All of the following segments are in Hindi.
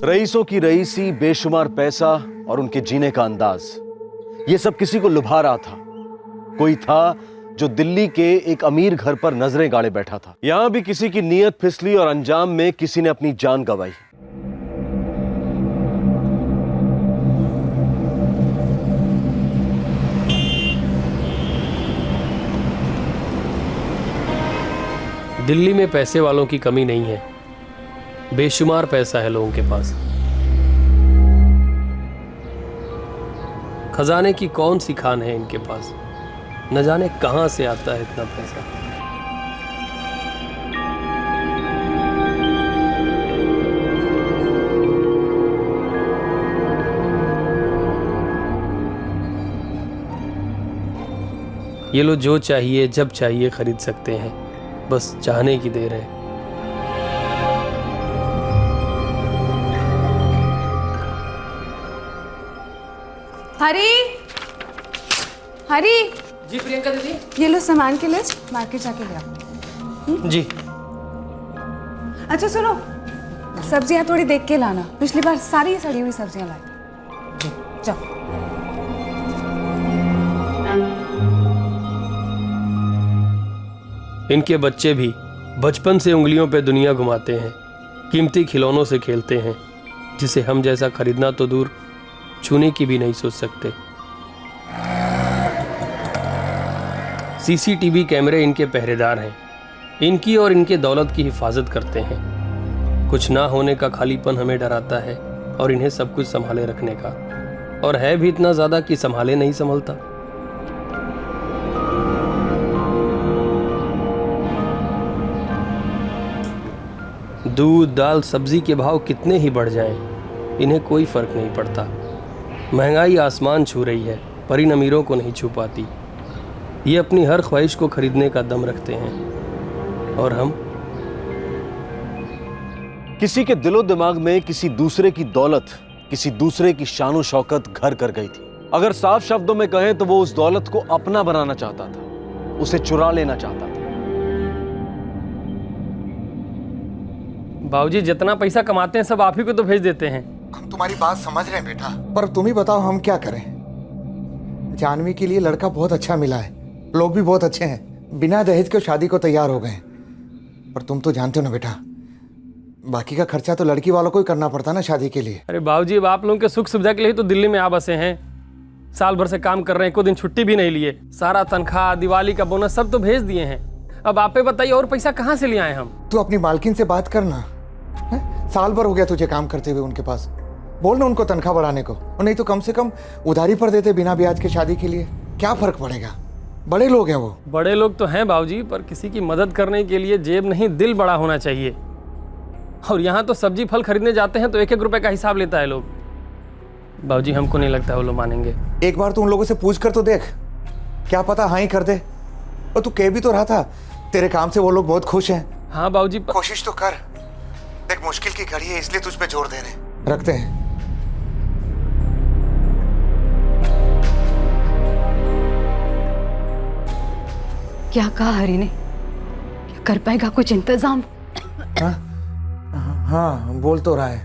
रईसों की रईसी, बेशुमार पैसा और उनके जीने का अंदाज, ये सब किसी को लुभा रहा था। कोई था जो दिल्ली के एक अमीर घर पर नजरें गाड़े बैठा था। यहां भी किसी की नीयत फिसली और अंजाम में किसी ने अपनी जान गंवाई। दिल्ली में पैसे वालों की कमी नहीं है, बेशुमार पैसा है लोगों के पास। खजाने की कौन सी खान है इनके पास, न जाने कहां से आता है इतना पैसा। ये लोग जो चाहिए जब चाहिए खरीद सकते हैं, बस चाहने की देर है। हरी, हरी। जी प्रियंका दीदी। ये लो सामान की लिस्ट, मार्केट जाके ले आओ। जी। अच्छा सुनो, सब्जियां थोड़ी देख के लाना, पिछली बार सारी सड़ी हुई सब्जियां लाई। जाओ। इनके बच्चे भी बचपन से उंगलियों पे दुनिया घुमाते हैं, कीमती खिलौनों से खेलते हैं, जिसे हम जैसा खरीदना तो दूर, छूने की भी नहीं सोच सकते। सीसीटीवी कैमरे इनके पहरेदार हैं, इनकी और इनके दौलत की हिफाजत करते हैं। कुछ ना होने का खालीपन हमें डराता है और इन्हें सब कुछ संभाले रखने का, और है भी इतना ज्यादा कि संभाले नहीं संभलता। दूध, दाल, सब्जी के भाव कितने ही बढ़ जाएं, इन्हें कोई फर्क नहीं पड़ता। महंगाई आसमान छू रही है, पर इन अमीरों को नहीं छू पाती। ये अपनी हर ख्वाहिश को खरीदने का दम रखते हैं, और हम किसी के दिलो दिमाग में किसी दूसरे की दौलत, किसी दूसरे की शानो शौकत घर कर गई थी। अगर साफ शब्दों में कहें तो वो उस दौलत को अपना बनाना चाहता था, उसे चुरा लेना चाहता था। बाबूजी जितना पैसा कमाते हैं सब आप ही को तो भेज देते हैं। हम तुम्हारी बात समझ रहे हैं बेटा, पर तुम ही बताओ हम क्या करें। जानवी के लिए लड़का बहुत अच्छा मिला है, लोग भी बहुत अच्छे हैं, बिना दहेज के शादी को तैयार हो गए। पर तुम तो जानते हो ना बेटा, बाकी का खर्चा तो लड़की वालों को ही करना पड़ता ना शादी के लिए। अरे बाबूजी, अब आप लोगों के सुख सुविधा के लिए तो दिल्ली में आ बसे हैं। साल भर से काम कर रहे हैं, कोई दिन छुट्टी भी नहीं लिए। सारा तनख्वाह, दिवाली का बोनस सब तो भेज दिए हैं। अब आप बताइए और पैसा कहाँ से ले आए हम? तू अपनी मालकिन से बात करना। साल भर हो गया तुझे काम करते हुए उनके पास, बोल ना उनको तनख्वाह बढ़ाने को, और नहीं तो कम से कम उधारी पर देते बिना ब्याज के शादी के लिए। क्या फर्क पड़ेगा, बड़े लोग हैं वो। बड़े लोग तो हैं बाबूजी, पर किसी की मदद करने के लिए जेब नहीं दिल बड़ा होना चाहिए। और यहाँ तो सब्जी फल खरीदने जाते हैं तो 1-1 रुपए का हिसाब लेता है लोग। बाबूजी हमको नहीं लगता वो लोग मानेंगे। एक बार तू उन लोगों से पूछ कर तो देख, क्या पता हाँ ही कर दे। और तू कह भी तो रहा था तेरे काम से वो लोग बहुत खुश हैं। हाँ बाबूजी, कोशिश तो कर। देख मुश्किल की घड़ी है, इसलिए तुझ पे जोर दे रहे। रखते हैं। क्या कहा हरी ने? क्या कर पाएगा कुछ इंतजाम? हाँ बोल तो रहा है,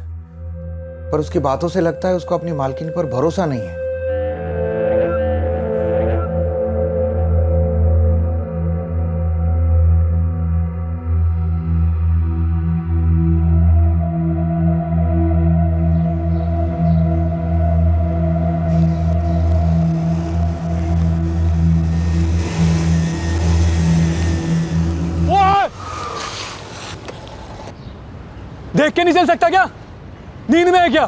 पर उसकी बातों से लगता है उसको अपनी मालकिन पर भरोसा नहीं है। देख के नहीं चल सकता क्या? नींद में है क्या?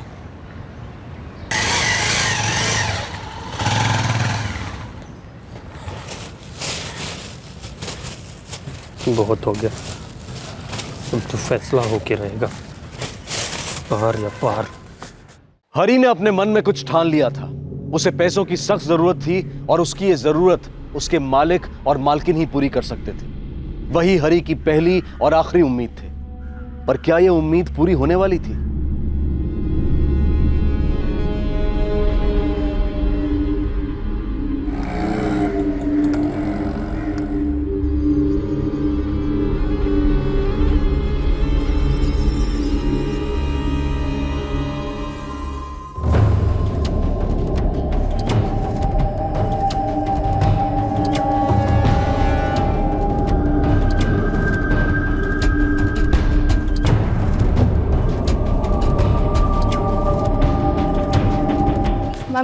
बहुत हो गया, अब तो फैसला होके रहेगा, पार या पार। हरी ने अपने मन में कुछ ठान लिया था। उसे पैसों की सख्त जरूरत थी और उसकी ये जरूरत उसके मालिक और मालकिन ही पूरी कर सकते थे। वही हरी की पहली और आखिरी उम्मीद थी। पर क्या यह उम्मीद पूरी होने वाली थी?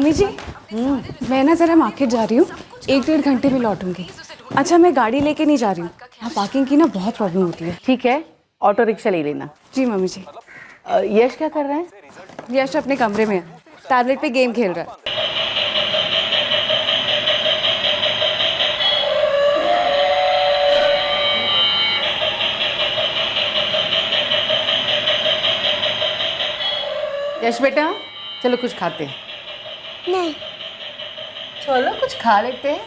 मम्मी जी मैं ना ज़रा मार्केट जा रही हूँ, 1-1.5 घंटे में लौटूंगी। अच्छा मैं गाड़ी लेके नहीं जा रही हूँ, यहाँ पार्किंग की ना बहुत प्रॉब्लम होती है। ठीक है, ऑटो रिक्शा ले लेना। जी मम्मी जी। यश क्या कर रहा है? यश अपने कमरे में है, टैबलेट पे गेम खेल रहा है। यश बेटा चलो कुछ खाते हैं। नहीं, चलो कुछ खा लेते हैं।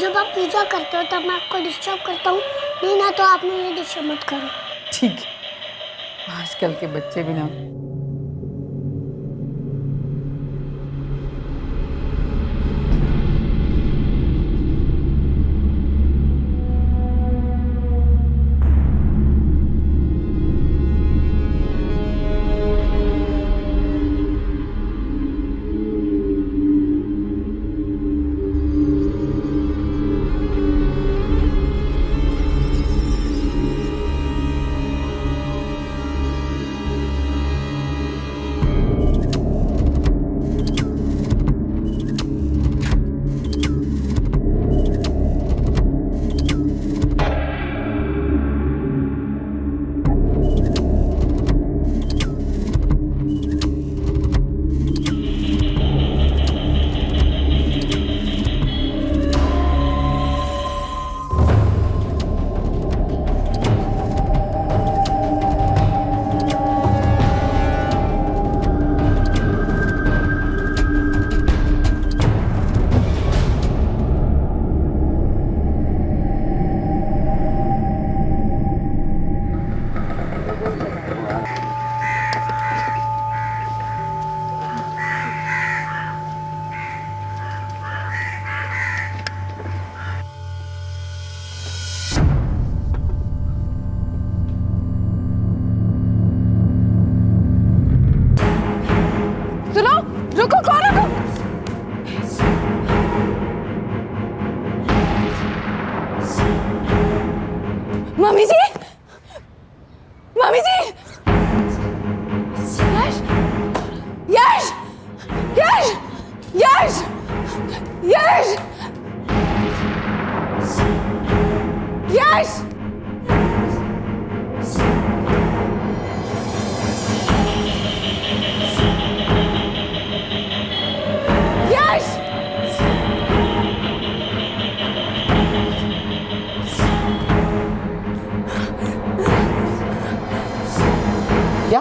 जब आप पूजा करते हो तब मैं आपको डिस्टर्ब करता हूँ, नहीं ना तो आप मुझे डिस्टर्ब मत करो। ठीक है, आजकल के बच्चे भी ना। सुनो, रुको, कौन रुको? मम्मी जी, मम्मी जी, यश, यश, यश, यश, यश, यश, यश, क्या?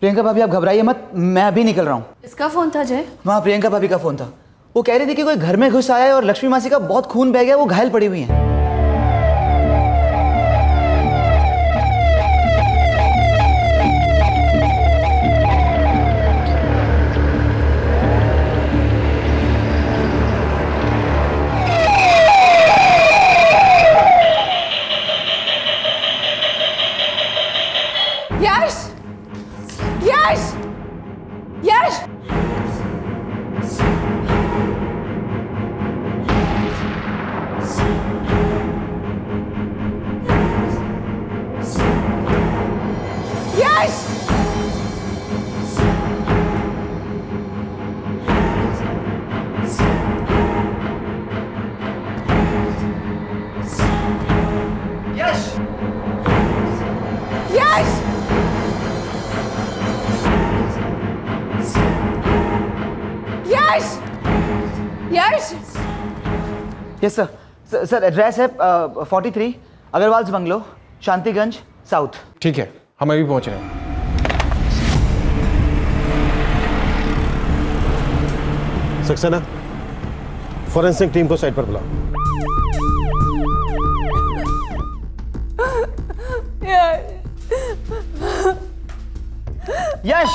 प्रियंका भाभी आप घबराइए मत, मैं अभी निकल रहा हूँ। इसका फोन था जय? वहाँ प्रियंका भाभी का फोन था। वो कह रही थी कि कोई घर में घुस आया है और लक्ष्मी मासी का बहुत खून बह गया, वो घायल पड़ी हुई हैं। यश, यश, यश, यश, यश, यश, यश, यस सर। सर एड्रेस है 43 अग्रवाल्स बंगलो, शांतिगंज साउथ। ठीक है, हम अभी पहुंच रहे हैं। सक्सेना, फॉरेंसिक टीम को साइट पर बुलाओ। यश,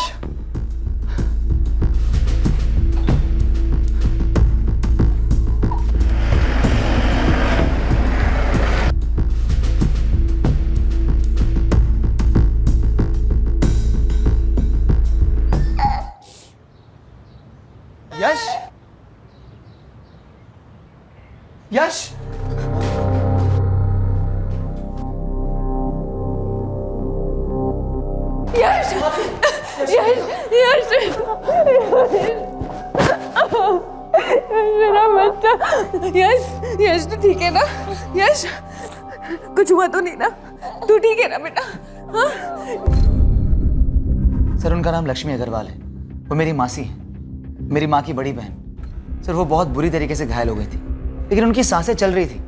यश, यश, यश, यश, यश, यश तू ठीक है ना? यश कुछ हुआ तो नहीं ना? तू ठीक है ना बेटा? हाँ? सर उनका नाम लक्ष्मी अग्रवाल है, वो मेरी मासी है, मेरी माँ की बड़ी बहन। सर वो बहुत बुरी तरीके से घायल हो गई थी, लेकिन उनकी सांसें चल रही थी।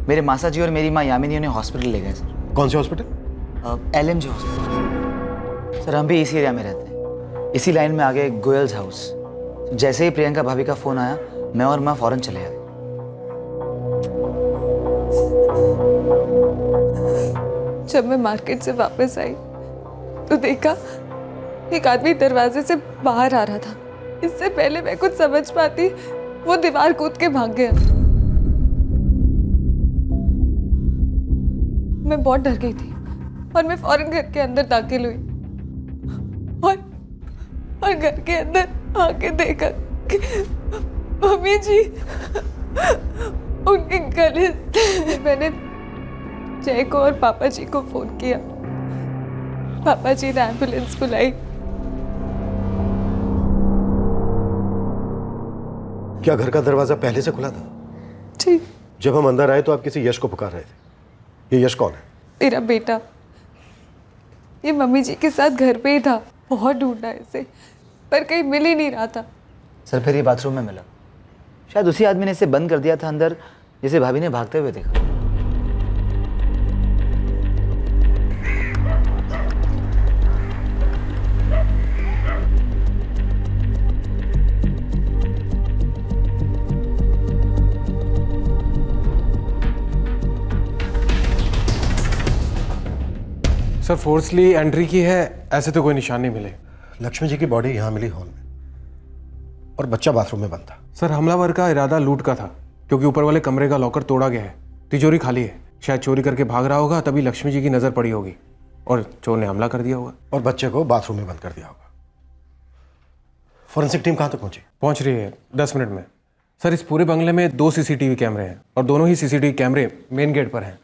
मेरे मासा जी और मेरी माँ यामिनी उन्हें हॉस्पिटल ले गए सर। कौन से हॉस्पिटल? LMG hospital. सर हम भी इसी एरिया में रहते हैं, इसी लाइन में आगे गोयल्स हाउस। जैसे ही प्रियंका भाभी का फ़ोन आया, मैं और माँ फ़ौरन चले आए। जब मैं मार्केट से वापस आई तो देखा एक आदमी दरवाजे से बाहर आ रहा था। इससे पहले मैं कुछ समझ पाती, वो दीवार कूद के भाग गया। मैं बहुत डर गई थी और मैं फौरन घर के अंदर दाखिल हुई और घर के अंदर आके देखा कि मम्मी जी उनके गले से। मैंने जय को और पापा जी को फोन किया। पापा जी ने एम्बुलेंस बुलाई। क्या घर का दरवाजा पहले से खुला था? जी। जब हम अंदर आए तो आप किसी यश को पुकार रहे थे। ये यश कौन है? मेरा बेटा। ये मम्मी जी के साथ घर पे ही था। बहुत ढूंढा इसे पर कहीं मिल ही नहीं रहा था। सर फिर ये बाथरूम में मिला। शायद उसी आदमी ने इसे बंद कर दिया था अंदर, जिसे भाभी ने भागते हुए देखा। सर फोर्सली एंट्री की है, ऐसे तो कोई निशान नहीं मिले। लक्ष्मी जी की बॉडी यहाँ मिली हॉल में और बच्चा बाथरूम में बंद था। सर हमलावर का इरादा लूट का था, क्योंकि ऊपर वाले कमरे का लॉकर तोड़ा गया है, तिजोरी खाली है। शायद चोरी करके भाग रहा होगा, तभी लक्ष्मी जी की नजर पड़ी होगी और चोर ने हमला कर दिया होगा और बच्चे को बाथरूम में बंद कर दिया होगा। फॉरेंसिक टीम कहाँ तक पहुंची? पहुंच रही है 10 मिनट में। सर इस पूरे बंगले में 2 CCTV कैमरे हैं और दोनों ही CCTV कैमरे मेन गेट पर हैं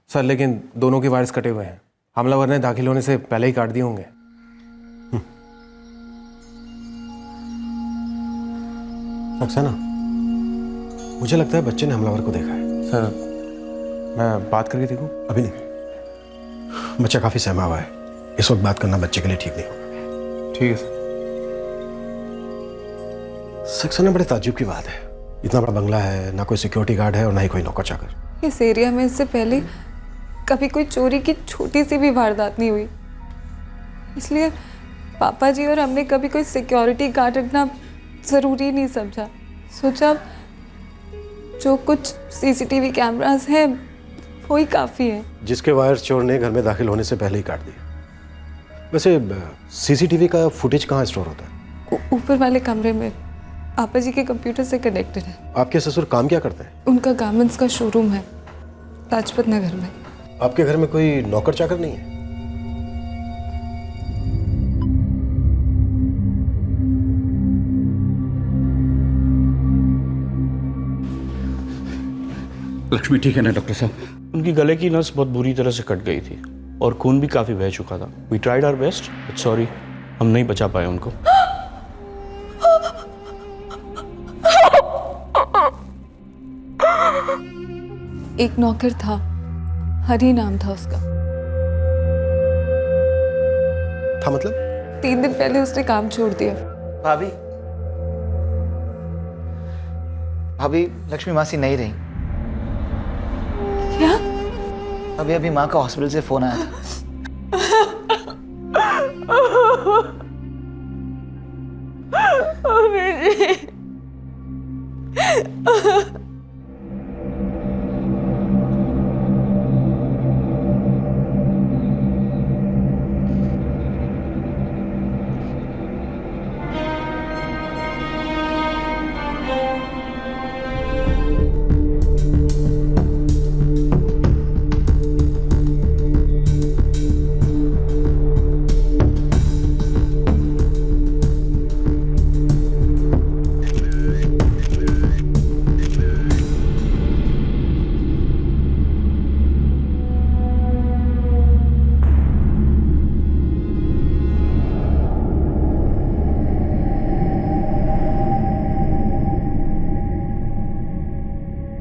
सर, लेकिन दोनों के वायर्स कटे हुए हैं। हमलावर ने दाखिल होने से पहले ही काट दिए होंगे। सक्सेना, मुझे लगता है बच्चे ने हमलावर को देखा है। सर मैं बात करके देखूं? अभी नहीं, बच्चा काफी सहमा हुआ है। इस वक्त बात करना बच्चे के लिए ठीक नहीं होगा। ठीक है सर। सक्सेना, बड़े ताज्जुब की बात है, इतना बड़ा बंगला है, ना कोई सिक्योरिटी गार्ड है और ना ही कोई नौकर चाकर। इस एरिया में इससे पहले कभी कोई चोरी की छोटी सी भी वारदात नहीं हुई, इसलिए पापा जी और हमने कभी कोई सिक्योरिटी गार्ड रखना ज़रूरी नहीं समझा। सोचा जो कुछ CCTV कैमरास हैं वो ही काफ़ी है। जिसके वायर चोर ने घर में दाखिल होने से पहले ही काट दिए। वैसे CCTV का फुटेज कहाँ स्टोर होता है? ऊपर वाले कमरे में पापा जी के कंप्यूटर से कनेक्टेड है। आपके ससुर काम क्या करते हैं? उनका गारमेंट्स का शोरूम है लाजपत नगर में। आपके घर में कोई नौकर चाकर नहीं है? लक्ष्मी ठीक है ना डॉक्टर साहब? उनकी गले की नस बहुत बुरी तरह से कट गई थी और खून भी काफ़ी बह चुका था। We tried our best but sorry, हम नहीं बचा पाए उनको। एक नौकर था, हरी नाम था उसका। था मतलब? 3 दिन पहले उसने काम छोड़ दिया। भाभी भाभी लक्ष्मी मासी नहीं रही। क्या? अभी अभी माँ का हॉस्पिटल से फोन आया था।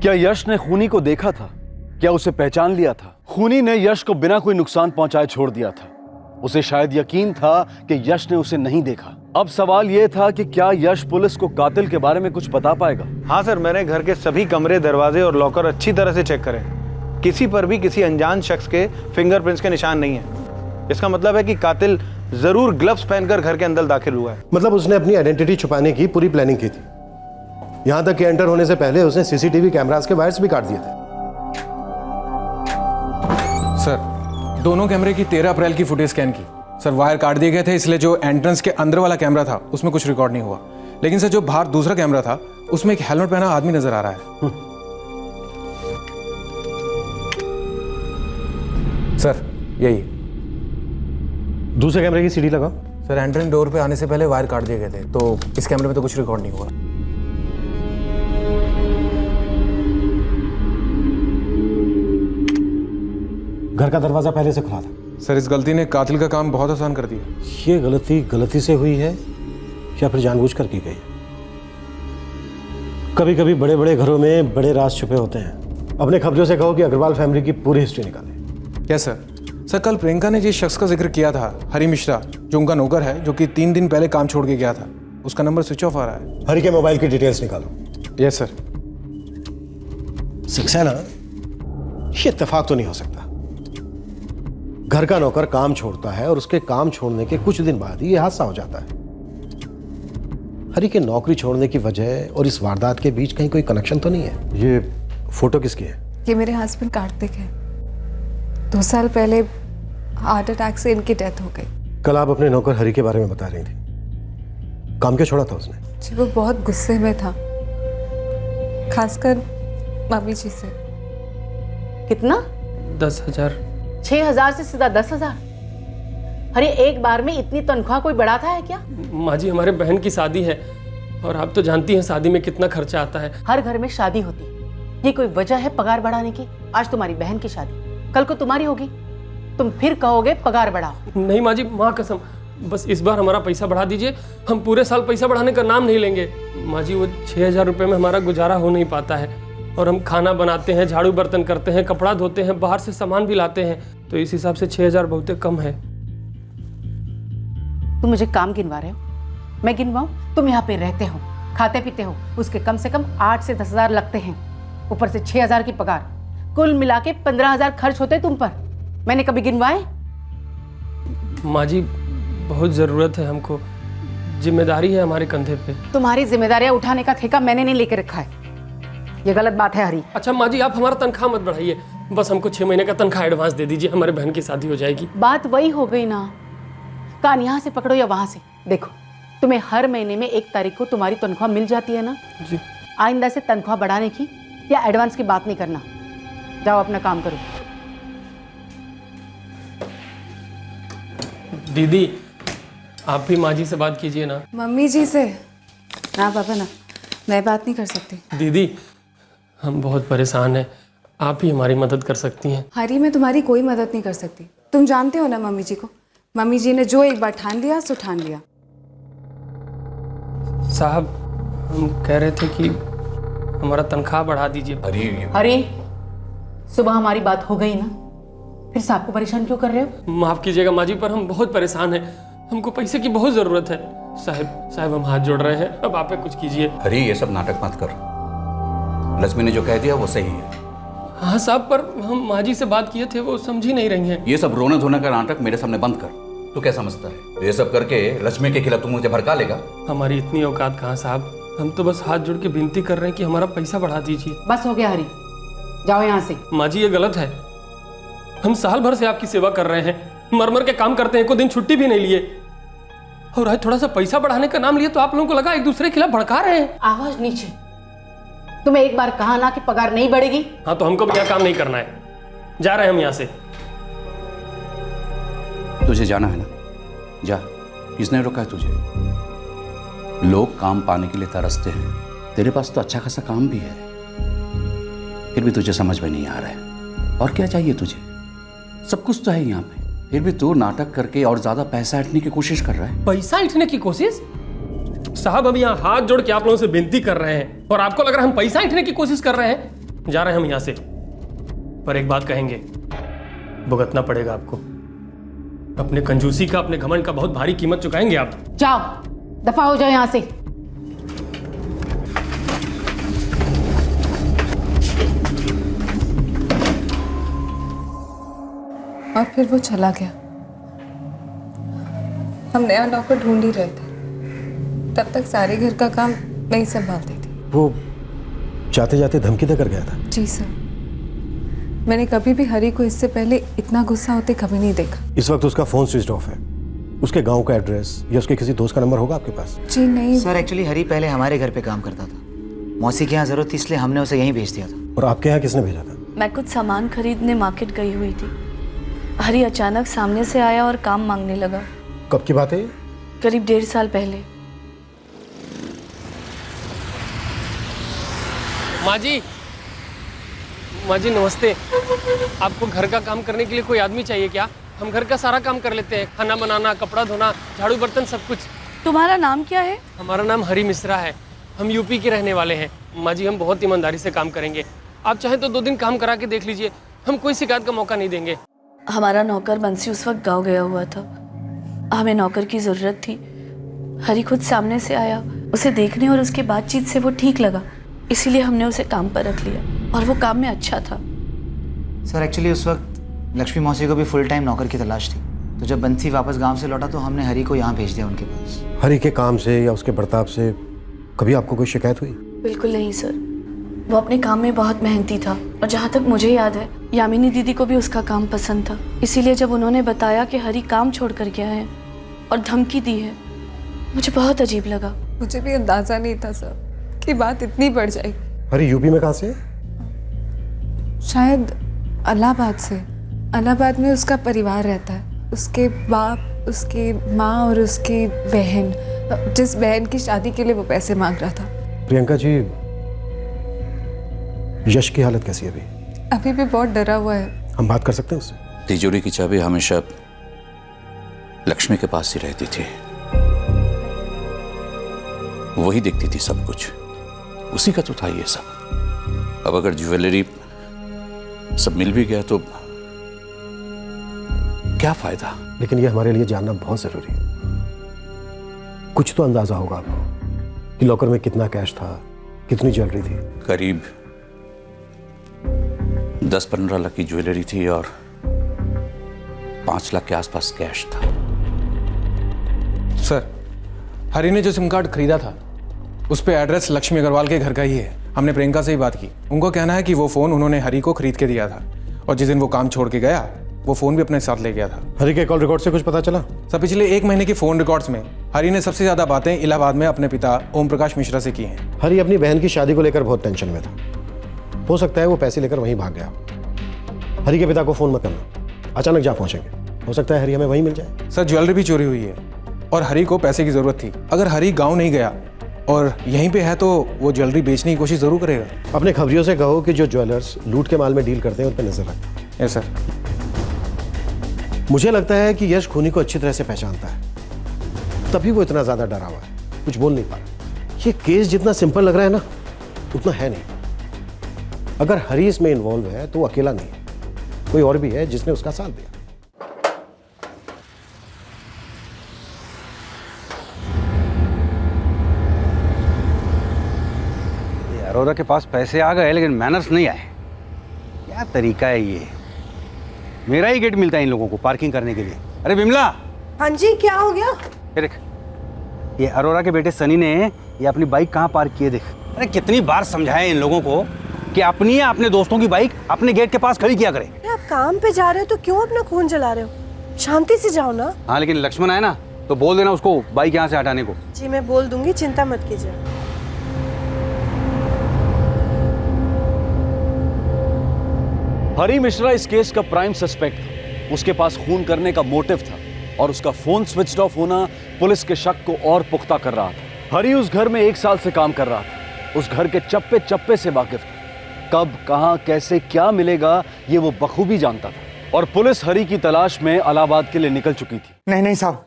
क्या यश ने खूनी को देखा था? क्या उसे पहचान लिया था? खूनी ने यश को बिना कोई नुकसान पहुंचाए छोड़ दिया था। उसे शायद यकीन था कि यश ने उसे नहीं देखा। अब सवाल यह था कि क्या यश पुलिस को कातिल के बारे में कुछ बता पाएगा? हाँ सर, मैंने घर के सभी कमरे, दरवाजे और लॉकर अच्छी तरह से चेक करे। किसी पर भी किसी अनजान शख्स के फिंगरप्रिंट्स के निशान नहीं है। इसका मतलब है कि कातिल जरूर ग्लव्स पहनकर घर के अंदर दाखिल हुआ है। मतलब उसने अपनी आइडेंटिटी छुपाने की पूरी प्लानिंग की थी। यहां तक कि एंटर होने से पहले उसने सीसीटीवी कैमरास के वायर्स भी काट दिए थे। सर, दोनों कैमरे की 13 अप्रैल की फुटेज स्कैन की। सर, वायर काट दिए गए थे, इसलिए जो एंट्रेंस के अंदर वाला कैमरा था उसमें कुछ रिकॉर्ड नहीं हुआ। लेकिन सर, जो बाहर दूसरा कैमरा था उसमें एक हेलमेट पहना आदमी नजर आ रहा है। सर, यही दूसरे कैमरे की सीडी लगाओ। सर, एंट्रेंस डोर पे आने से पहले वायर काट दिए गए थे, तो इस कैमरे में तो कुछ रिकॉर्ड नहीं हुआ। घर का दरवाजा पहले से खुला था। सर, इस गलती ने कातिल का काम बहुत आसान कर दिया। ये गलती से हुई है या फिर जानबूझकर की गई है? कभी कभी बड़े बड़े घरों में बड़े राज छुपे होते हैं। अपने कब्जों से कहो कि अग्रवाल फैमिली की पूरी हिस्ट्री निकाले। क्या सर? सर, कल प्रियंका ने जिस शख्स का जिक्र किया था, हरी मिश्रा, जो उनका नौकर है, जो कि 3 दिन पहले काम छोड़ के गया था, उसका नंबर स्विच ऑफ आ रहा है। हरी के मोबाइल की डिटेल्स निकालो। Yes sir. सक्सेना, ये इत्तेफाक तो नहीं हो सकता। घर का नौकर काम छोड़ता है और उसके काम छोड़ने के कुछ दिन बाद ही ये हादसा हो जाता है। हरी के नौकरी छोड़ने की वजह और इस वारदात के बीच कहीं कोई कनेक्शन तो नहीं है? ये फोटो किसकी है? ये मेरे हस्बैंड कार्तिक है। 2 साल पहले हार्ट अटैक से इनकी डेथ हो गई। कल आप अपने नौकर हरी के बारे में बता रही थी। काम क्यों छोड़ा था उसने? जी, वो बहुत गुस्से में था, खासकर मम्मी जी से। कितना? 10,000। 6,000 से सीधा 10,000? अरे एक बार में इतनी तनख्वाह कोई बढ़ाता है क्या? माँ जी, हमारे बहन की शादी है और आप तो जानती हैं शादी में कितना खर्चा आता है। हर घर में शादी होती है, ये कोई वजह है पगार बढ़ाने की? आज तुम्हारी बहन की शादी, कल को तुम्हारी होगी, तुम फिर कहोगे पगार बढ़ाओ। नहीं माँ जी, माँ कसम, बस इस बार हमारा पैसा बढ़ा दीजिए। हम पूरे साल पैसा बढ़ाने का नाम नहीं लेंगे। माँ जी, वो 6,000 रुपये में हमारा गुजारा हो नहीं पाता है और हम खाना बनाते हैं, झाड़ू बर्तन करते हैं, कपड़ा धोते हैं, बाहर से सामान भी लाते हैं, तो इस हिसाब से 6,000 बहुत कम है। तुम मुझे काम गिनवा रहे हो? मैं गिनवाऊं? तुम यहाँ पे रहते हो, खाते पीते हो, उसके कम से कम 8 से 10,000 लगते हैं, ऊपर से 6,000 की पगार, कुल मिला के 15,000 खर्च होते तुम पर। मैंने कभी गिनवाए? माँ जी, बहुत ज़रूरत है हमको, जिम्मेदारी है हमारे कंधे पे। तुम्हारी जिम्मेदारियां उठाने का ठेका मैंने नहीं लेके रखा है, ये गलत बात है हरी। अच्छा माँ जी, आप हमारा तनख्वाह मत बढ़ाइए, बस हमको 6 महीने का तनख्वाह एडवांस दे दीजिए, हमारे बहन की शादी हो जाएगी। बात वही हो गई ना, कान यहाँ से पकड़ो या वहां से। देखो, तुम्हें हर महीने में 1 तारीख को तुम्हारी तनख्वाह मिल जाती है ना जी। आइंदा से तनख्वाह बढ़ाने की या एडवांस की बात नहीं करना। जाओ अपना काम करो। दीदी, आप भी माँ जी से बात कीजिए ना। मम्मी जी से? ना पापा ना, मैं बात नहीं कर सकती। दीदी, हम बहुत परेशान हैं, आप ही हमारी मदद कर सकती हैं। हरी, मैं तुम्हारी कोई मदद नहीं कर सकती। तुम जानते हो ना मम्मी जी को, मम्मी जी ने जो एक बार ठान लिया सो ठान लिया। साहब, हम कह रहे थे कि हमारा तनख्वाह बढ़ा दीजिए। हरी, सुबह हमारी बात हो गई ना, फिर साहब को परेशान क्यों कर रहे हो? माफ कीजिएगा माँ जी, पर हम बहुत परेशान हैं, हमको पैसे की बहुत जरूरत है। साहब हम हाथ जोड़ रहे हैं, अब आप कुछ कीजिए। हरी, ये सब नाटक मत कर। लक्ष्मी ने जो कह दिया वो सही है। हाँ साहब, पर हम माँ जी से बात किए थे, वो समझी नहीं रही हैं। ये सब रोने धोने का नाटक मेरे सामने बंद कर। तू क्या समझता है ये सब करके लक्ष्मी के खिलाफ तू मुझे भड़का लेगा? हमारी इतनी औकात कहाँ साहब, हम तो बस हाथ जोड़ के विनती कर रहे हैं कि हमारा पैसा बढ़ा दीजिए। बस हो गया हरी, जाओ यहाँ से। माँ जी, ये गलत है, हम साल भर से आपकी सेवा कर रहे हैं, मर मर के काम करते हैं, कोई दिन छुट्टी भी नहीं लिए, और आज थोड़ा सा पैसा बढ़ाने का नाम लिए तो आप लोगों को लगा एक दूसरे के खिलाफ भड़का रहे हैं। आवाज नीचे। तुम्हें एक बार कहा ना कि पगार नहीं बढ़ेगी। हाँ, तो हमको भी यहाँ काम नहीं करना है, जा रहे हैं हम यहाँ से। तुझे जाना है ना, जा। किसने रोका है तुझे? लोग काम पाने के लिए तरसते हैं, तेरे पास तो अच्छा खासा काम भी है, फिर भी तुझे समझ में नहीं आ रहा है। और क्या चाहिए तुझे? सब कुछ तो है यहाँ पे, फिर भी तू नाटक करके और ज्यादा पैसा ऐंठने की कोशिश कर रहा है। पैसा ऐंठने की कोशिश? साहब, हम यहाँ हाथ जोड़ के आप लोगों से विनती कर रहे हैं और आपको लग रहा है हम पैसा ऐंठने की कोशिश कर रहे हैं? जा रहे हैं हम यहाँ से, पर एक बात कहेंगे, भुगतना पड़ेगा आपको। अपने कंजूसी का, अपने घमंड का बहुत भारी कीमत चुकाएंगे आप। जाओ, दफा हो जाओ यहाँ से। और फिर वो चला गया। हम नया नौकर ढूंढ ही रहे थे, तब तक सारे घर का काम नहीं संभालती थी। वो जाते जाते धमकी देकर गया था? जी सर, मैंने कभी भी हरी को इससे पहले इतना गुस्सा होते कभी नहीं देखा। इस वक्त उसका फोन स्विच ऑफ है। उसके गांव का एड्रेस या उसके किसी दोस्त का नंबर होगा आपके पास? जी नहीं सर, एक्चुअली हरी पहले हमारे घर पे काम करता था। मौसी के यहाँ जरूरत थी इसलिए हमने उसे यहीं भेज दिया था। और आपके यहाँ किसने भेजा था? मैं कुछ सामान खरीदने मार्केट गई हुई थी। हरी अचानक सामने से आया और काम मांगने लगा। कब की बात है ये? करीब 1.5 साल पहले। माँ जी नमस्ते। आपको घर का काम करने के लिए कोई आदमी चाहिए क्या? हम घर का सारा काम कर लेते हैं, खाना बनाना, कपड़ा धोना, झाड़ू बर्तन, सब कुछ। तुम्हारा नाम क्या है? हमारा नाम हरी मिश्रा है। हम यूपी के रहने वाले हैं। माँ जी, हम बहुत ईमानदारी से काम करेंगे। आप चाहें तो 2 दिन काम करा के देख लीजिए, हम कोई शिकायत का मौका नहीं देंगे। हमारा नौकर बंसी उस वक्त गाँव गया हुआ था। हमें नौकर की ज़रूरत थी। हरी खुद सामने से आया, उसे देखने और उसके बातचीत से वो ठीक लगा, इसीलिए हमने उसे काम पर रख लिया और वो काम में अच्छा था। सर, एक्चुअली उस वक्त लक्ष्मी मौसी को भी फुल टाइम नौकर की तलाश थी, तो जब बंसी वापस गांव से लौटा तो हमने हरी को यहाँ भेज दिया उनके पास। हरी के काम से या उसके बर्ताव से कभी आपको कोई शिकायत हुई? बिल्कुल नहीं सर, वो अपने काम में बहुत मेहनती था और जहाँ तक मुझे याद है यामिनी दीदी को भी उसका काम पसंद था। इसीलिए जब उन्होंने बताया कि हरी काम छोड़ कर गया है और धमकी दी है, मुझे बहुत अजीब लगा। मुझे भी अंदाजा नहीं था सर कि बात इतनी बढ़ जाएगी। हरी यूपी में कहाँ से है? शायद इलाहाबाद से। इलाहाबाद में उसका परिवार रहता है, उसके बाप, उसकी माँ और उसकी बहन, जिस बहन की शादी के लिए वो पैसे मांग रहा था। प्रियंका जी, यश की हालत कैसी है अभी? अभी भी बहुत डरा हुआ है। हम बात कर सकते हैं उससे? तिजोरी की चाबी हमेशा लक्ष्मी के पास ही रहती थी, वही देखती थी सब कुछ, उसी का तो था ये सब। अब अगर ज्वेलरी सब मिल भी गया तो क्या फायदा? लेकिन ये हमारे लिए जानना बहुत जरूरी है। कुछ तो अंदाजा होगा आपको कि लॉकर में कितना कैश था, कितनी ज्वेलरी थी? करीब 10-15 लाख की ज्वेलरी थी और 5 लाख के आसपास कैश था। सर, हरी ने जो सिम कार्ड खरीदा था उस पे एड्रेस लक्ष्मी अग्रवाल के घर का ही है। हमने प्रियंका से ही बात की, उनको कहना है कि वो फ़ोन उन्होंने हरी को खरीद के दिया था और जिस दिन वो काम छोड़ के गया वो फ़ोन भी अपने साथ ले गया था। हरी के कॉल रिकॉर्ड से कुछ पता चला? सर, पिछले 1 महीने की फ़ोन रिकॉर्ड्स में हरी ने सबसे ज़्यादा बातें इलाहाबाद में अपने पिता ओम प्रकाश मिश्रा से की हैं। हरी अपनी बहन की शादी को लेकर बहुत टेंशन में था। हो सकता है वो पैसे लेकर वहीं भाग गया। हरी के पिता को फ़ोन मत करना, अचानक जा पहुंचेंगे। हो सकता है हरी हमें वहीं मिल जाए। सर, ज्वेलरी भी चोरी हुई है और हरी को पैसे की ज़रूरत थी। अगर हरी गाँव नहीं गया और यहीं पे है तो वो ज्वेलरी बेचने की कोशिश ज़रूर करेगा। अपने खबरियों से कहो कि जो ज्वेलर्स लूट के माल में डील करते हैं उन पर नजर रखें। Yes sir. मुझे लगता है कि यश खूनी को अच्छी तरह से पहचानता है, तभी वो इतना ज्यादा डरा हुआ है, कुछ बोल नहीं पा रहा। ये केस जितना सिंपल लग रहा है ना, उतना है नहीं। अगर हरी इसमें इन्वॉल्व है तो वो अकेला नहीं है, कोई और भी है जिसने उसका साथ दिया। अरोरा के पास पैसे आ गए लेकिन मैनर्स नहीं आए। क्या तरीका है ये? मेरा ही गेट मिलता है इन लोगों को पार्किंग करने के लिए। अरे बिमला! हाँ जी, क्या हो गया? ये देख, ये अरोरा के बेटे सनी ने ये अपनी बाइक कहाँ पार्क की है, देख। अरे कितनी बार समझाया इन लोगों को कि अपनी या अपने दोस्तों की बाइक अपने गेट के पास खड़ी किया करे। आप काम पे जा रहे हो तो क्यों अपना खून जला रहे हो? शांति से जाओ ना। हाँ, लेकिन लक्ष्मण आए ना तो बोल देना उसको बाइक यहाँ से हटाने को। जी मैं बोल दूंगी, चिंता मत कीजिए। हरी मिश्रा इस केस का प्राइम सस्पेक्ट था। उसके पास खून करने का मोटिव था और उसका फोन स्विच ऑफ होना पुलिस के शक को और पुख्ता कर रहा था। हरी उस घर में 1 साल से काम कर रहा था, उस घर के चप्पे चप्पे से वाकिफ था। कब, कहां, कैसे, क्या मिलेगा ये वो बखूबी जानता था। और पुलिस हरी की तलाश में इलाहाबाद के लिए निकल चुकी थी। नहीं नहीं साहब,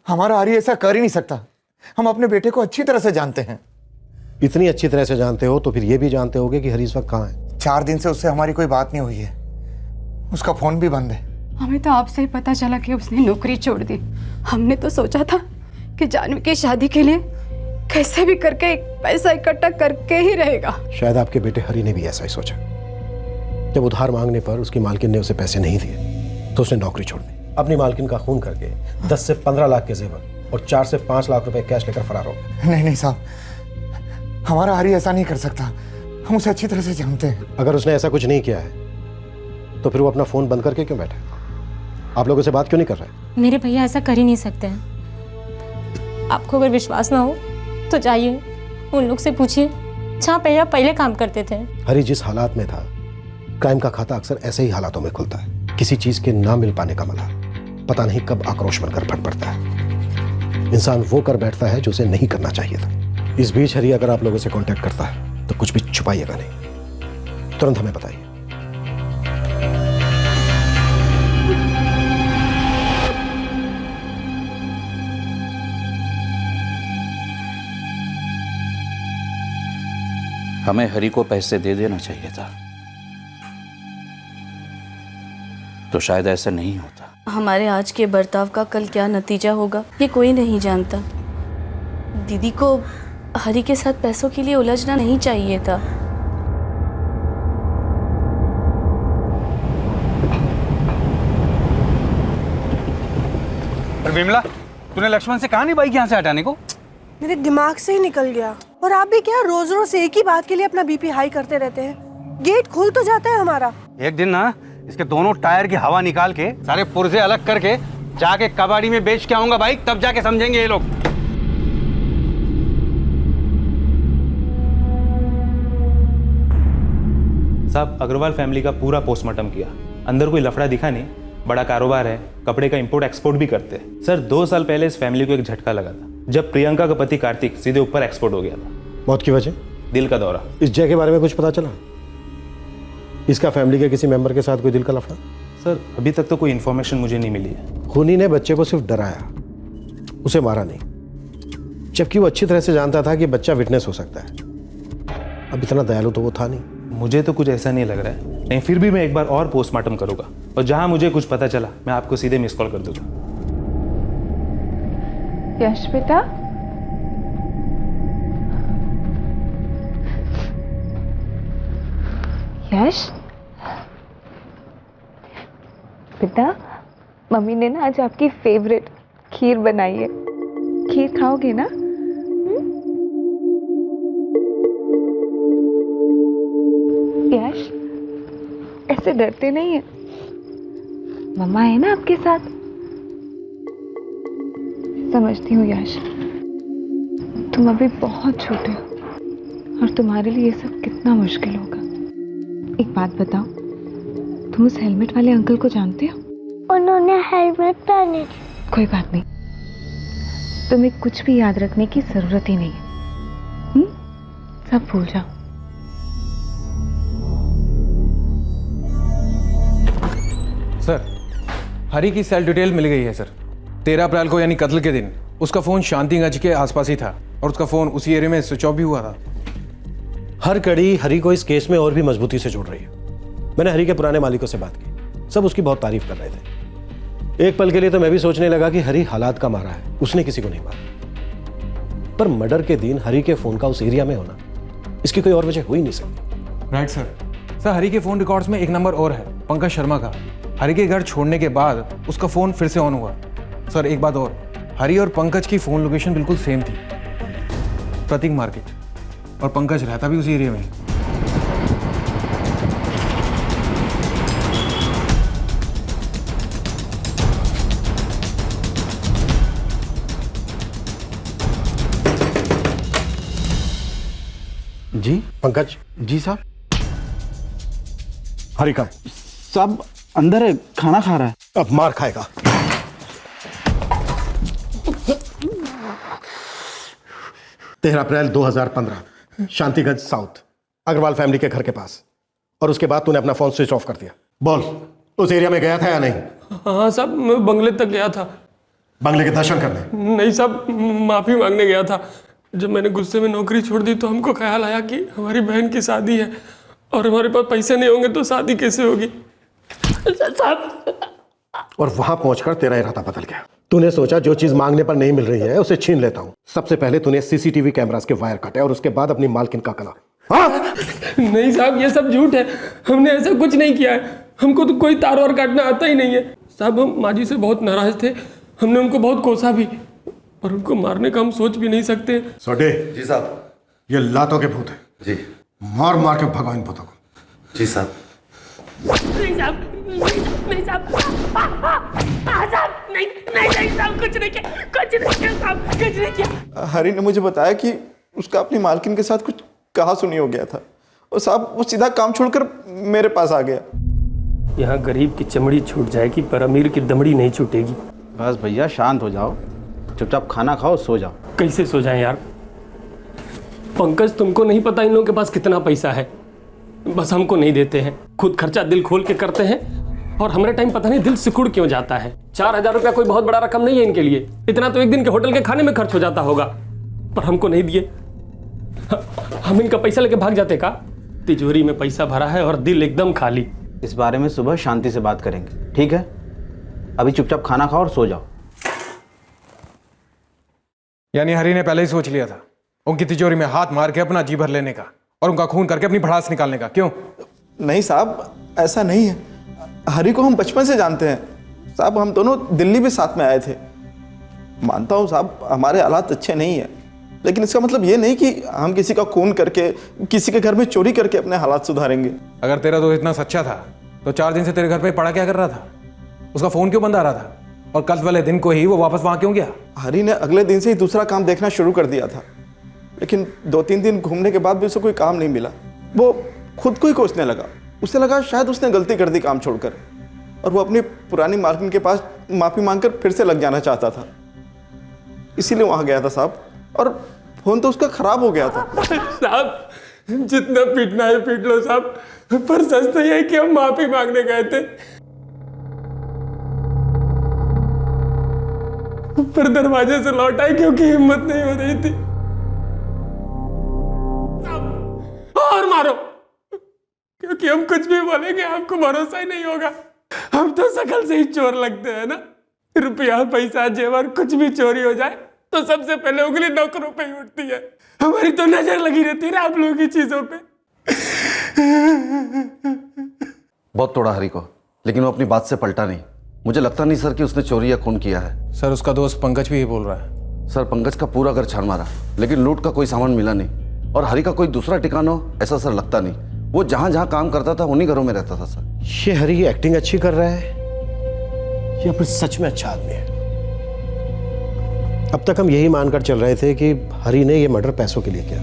हमारा हरी ऐसा कर ही नहीं सकता। हम अपने बेटे को अच्छी तरह से जानते हैं। इतनी अच्छी तरह से जानते हो तो फिर ये भी जानते होगे कि हरी इस वक्त कहाँ है। 4 दिन से उससे हमारी कोई बात नहीं हुई है, उसका फोन भी बंद है। हमें तो आपसे ही पता चला कि उसने नौकरी छोड़ दी। हमने तो सोचा था कि जानवी की शादी के लिए कैसे भी करके पैसा इकट्ठा करके ही रहेगा। शायद आपके बेटे हरी ने भी ऐसा ही सोचा। जब उधार मांगने पर उसकी मालकिन ने उसे पैसे नहीं दिए तो उसने नौकरी छोड़ दी। अपनी मालकिन का खून करके 10 से 15 लाख के जेवर और 4 से 5 लाख रुपए कैश लेकर फरार हो गया। नहीं नहीं साहब, हमारा हरी ऐसा नहीं कर सकता, हम उसे अच्छी तरह से जानते हैं। अगर उसने ऐसा कुछ नहीं किया है तो फिर वो अपना फोन बंद करके क्यों बैठा है? आप लोगों से बात क्यों नहीं कर रहे? मेरे भैया ऐसा कर ही नहीं सकते हैं। आपको अगर विश्वास ना हो तो जाइए उन लोग से पूछिए जहाँ भैया पहले काम करते थे। हरी जिस हालात में था, क्राइम का खाता अक्सर ऐसे ही हालातों में खुलता है। किसी चीज के ना मिल पाने का मलाल पता नहीं कब आक्रोश बनकर फट पड़ता है। इंसान वो कर बैठता है जो उसे नहीं करना चाहिए था। इस बीच हरी अगर आप लोगों से कांटेक्ट करता है तो कुछ भी छुपाइएगा नहीं, तुरंत हमें बताइए। हमें हरी को पैसे दे देना चाहिए था, तो शायद ऐसा नहीं होता। हमारे आज के बर्ताव का कल क्या नतीजा होगा ये कोई नहीं जानता। दीदी को हरी के साथ पैसों के लिए उलझना नहीं चाहिए था। विमला, तूने लक्ष्मण से कहा नहीं बाइक यहाँ से हटाने को? मेरे दिमाग से ही निकल गया। और आप भी क्या रोज रोज एक ही बात के लिए अपना बीपी हाई करते रहते हैं? गेट खुल तो जाता है हमारा। एक दिन ना इसके दोनों टायर की हवा निकाल के सारे पुर्जे अलग करके जाके कबाड़ी में बेच के आऊंगा बाइक, तब जाके समझेंगे ये लोग। साहब, अग्रवाल फैमिली का पूरा पोस्टमार्टम किया, अंदर कोई लफड़ा दिखा नहीं। बड़ा कारोबार है, कपड़े का इंपोर्ट एक्सपोर्ट भी करते हैं। सर 2 साल पहले इस फैमिली को एक झटका लगा था जब प्रियंका का पति कार्तिक सीधे ऊपर एक्सपोर्ट हो गया था। मौत की वजह? दिल का दौरा। इस जय के बारे में कुछ पता चला? इसका फैमिली के किसी मेंबर के साथ कोई दिल का लफड़ा? सर अभी तक तो कोई इन्फॉर्मेशन मुझे नहीं मिली है। खूनी ने बच्चे को सिर्फ डराया, उसे मारा नहीं, जबकि वो अच्छी तरह से जानता था कि बच्चा विटनेस हो सकता है। अब इतना दयालु तो वो था नहीं। मुझे तो कुछ ऐसा नहीं लग रहा है, नहीं फिर भी मैं एक बार और पोस्टमार्टम करूंगा और जहां मुझे कुछ पता चला मैं आपको सीधे मिस कॉल कर दूंगा। यश बेटा, यश बेटा, मम्मी ने ना आज आपकी फेवरेट खीर बनाई है। खीर खाओगे ना? यश, ऐसे डरते नहीं है, मम्मा है ना आपके साथ। समझती हूँ यश, तुम अभी बहुत छोटे हो और तुम्हारे लिए ये सब कितना मुश्किल होगा। एक बात बताओ, तुम उस हेलमेट वाले अंकल को जानते हो? उन्होंने हेलमेट पहनी थी। कोई बात नहीं, तुम्हें कुछ भी याद रखने की जरूरत ही नहीं है। सब भूल जाओ। सर, हरी की सेल डिटेल मिल गई है सर। 13 अप्रैल को यानी कत्ल के दिन उसका फोन शांतिगंज के आसपास ही था और उसका फोन उसी एरिया में स्विच ऑफ भी हुआ था। हर कड़ी हरी को इस केस में और भी मजबूती से जोड़ रही है। मैंने हरी के पुराने मालिकों से बात की, सब उसकी बहुत तारीफ कर रहे थे। एक पल के लिए तो मैं भी सोचने लगा कि हरी हालात का मारा है, उसने किसी को नहीं मारा। पर मर्डर के दिन हरी के फोन का उस एरिया में होना, इसकी कोई और वजह हो ही नहीं सकती। Right sir. सर, हरी के फोन रिकॉर्ड्स में एक नंबर और है, पंकज शर्मा का। हरी के घर छोड़ने के बाद उसका फोन फिर से ऑन हुआ। सर एक बात और, हरी और पंकज की फोन लोकेशन बिल्कुल सेम थी, प्रतीक मार्केट, और पंकज रहता भी उसी एरिया में। जी पंकज। जी साहब। हरी का साहब अंदर है, खाना खा रहा है। अब मार खाएगा। 13 अप्रैल 2015, शांतिगंज साउथ, अग्रवाल फैमिली के घर के पास। और उसके बाद तूने अपना फोन स्विच ऑफ कर दिया। बोल, उस एरिया में गया था या नहीं? हाँ साहब, मैं बंगले तक गया था। बंगले के दर्शन करने? नहीं साहब, माफी मांगने गया था। जब मैंने गुस्से में नौकरी छोड़ दी तो हमको ख्याल आया कि हमारी बहन की शादी है और हमारे पास पैसे नहीं होंगे तो शादी कैसे होगी। और वहां पहुंचकर तेरा इरादा बदल गया। तूने सोचा जो चीज मांगने पर नहीं मिल रही है उसे छीन लेता हूं। सबसे पहले तूने सीसीटीवी कैमरास के वायर काटे और उसके बाद अपनी मालकिन का कला। नहीं साहब, ये सब झूठ है। हमने ऐसा कुछ नहीं किया है। हमको तो कोई तार वार काटना आता ही नहीं है साहब। हम माँ जी से बहुत नाराज थे, हमने उनको बहुत कोसा भी, पर उनको मारने का हम सोच भी नहीं सकते। सोडे जी साहब। ये लातों के भूत है जी। मार मार के भगाओ इन भूतों को। जी साहब। नहीं साहब, नहीं साहब, नहीं साहब, कुछ नहीं किया, कुछ नहीं किया साहब, कुछ नहीं किया। हरी ने मुझे बताया कि उसका अपनी मालकिन के साथ कुछ कहा सुनी हो गया था और साहब वो सीधा काम छोड़कर मेरे पास आ गया। यहाँ गरीब की चमड़ी छूट जाएगी पर अमीर की दमड़ी नहीं छूटेगी। बस भैया शांत हो जाओ, चुपचाप खाना खाओ, सो जाओ। कैसे सो जाएं यार? पंकज, तुमको नहीं पता इन लोगों के पास कितना पैसा है, बस हमको नहीं देते हैं। खुद खर्चा दिल खोल के करते हैं और हमारे टाइम पता नहीं दिल सिकुड़ क्यों जाता है। 4000 रुपया कोई बहुत बड़ा रकम नहीं है इनके लिए। इतना तो एक दिन के होटल के खाने में खर्च हो जाता होगा, पर हमको नहीं दिए। हम इनका पैसा लेके भाग जाते का? तिजोरी में पैसा भरा है और दिल एकदम खाली। इस बारे में सुबह शांति से बात करेंगे, ठीक है? अभी चुपचाप खाना खाओ और सो जाओ। यानी हरी ने पहले ही सोच लिया था उनकी तिजोरी में हाथ मार के अपना जी भर लेने का और उनका खून करके अपनी भड़ास निकालने का। क्यों? नहीं साहब, ऐसा नहीं है। हरी को हम बचपन से जानते हैं साहब। हम दोनों दिल्ली भी साथ में आए थे। मानता हूँ साहब हमारे हालात अच्छे नहीं है, लेकिन इसका मतलब ये नहीं कि हम किसी का खून करके, किसी के घर में चोरी करके अपने हालात सुधारेंगे। अगर तेरा दोस्त इतना सच्चा था तो 4 दिन से तेरे घर पे पड़ा क्या कर रहा था? उसका फोन क्यों बंद आ रहा था? और कल वाले दिन को ही वो वापस वहां क्यों गया? हरी ने अगले दिन से ही दूसरा काम देखना शुरू कर दिया था, लेकिन 2-3 दिन घूमने के बाद भी उसे कोई काम नहीं मिला। वो खुद को ही कोसने लगा। उसे लगा शायद उसने गलती कर दी काम छोड़कर, और वो अपनी पुरानी मालकिन के पास माफ़ी मांगकर फिर से लग जाना चाहता था। इसीलिए वहाँ गया था साहब, और फोन तो उसका खराब हो गया था। साहब, जितना पीटना है पीट लो साहब, पर सच तो यह है कि हम माफी मांगने गए थे, पर दरवाजे से लौट आए क्योंकि हिम्मत नहीं हो रही थी। और मारो, क्योंकि हम कुछ भी बोलेंगे आपको भरोसा ही नहीं होगा। हम तो शकल से ही चोर लगते हैं ना। रुपया, पैसा, जेवर कुछ भी चोरी हो जाए तो सबसे पहले उंगली नौकरों पे ही उठती है। हमारी तो नजर लगी रहती है ना आप लोगों की चीजों पे। बहुत तोड़ा हरी को, लेकिन वो अपनी बात से पलटा नहीं। मुझे लगता नहीं सर कि उसने चोरी या खून किया है। सर, उसका दोस्त पंकज भी यही बोल रहा है। सर, पंकज का पूरा घर छान मारा, लेकिन लूट का कोई सामान मिला नहीं। और हरी का कोई दूसरा ठिकाना हो ऐसा सर लगता नहीं। वो जहां जहां काम करता था उन्हीं घरों में रहता था सर। ये हरी की एक्टिंग अच्छी कर रहा है या फिर सच में अच्छा आदमी है? अब तक हम यही मानकर चल रहे थे कि हरी ने यह मर्डर पैसों के लिए किया।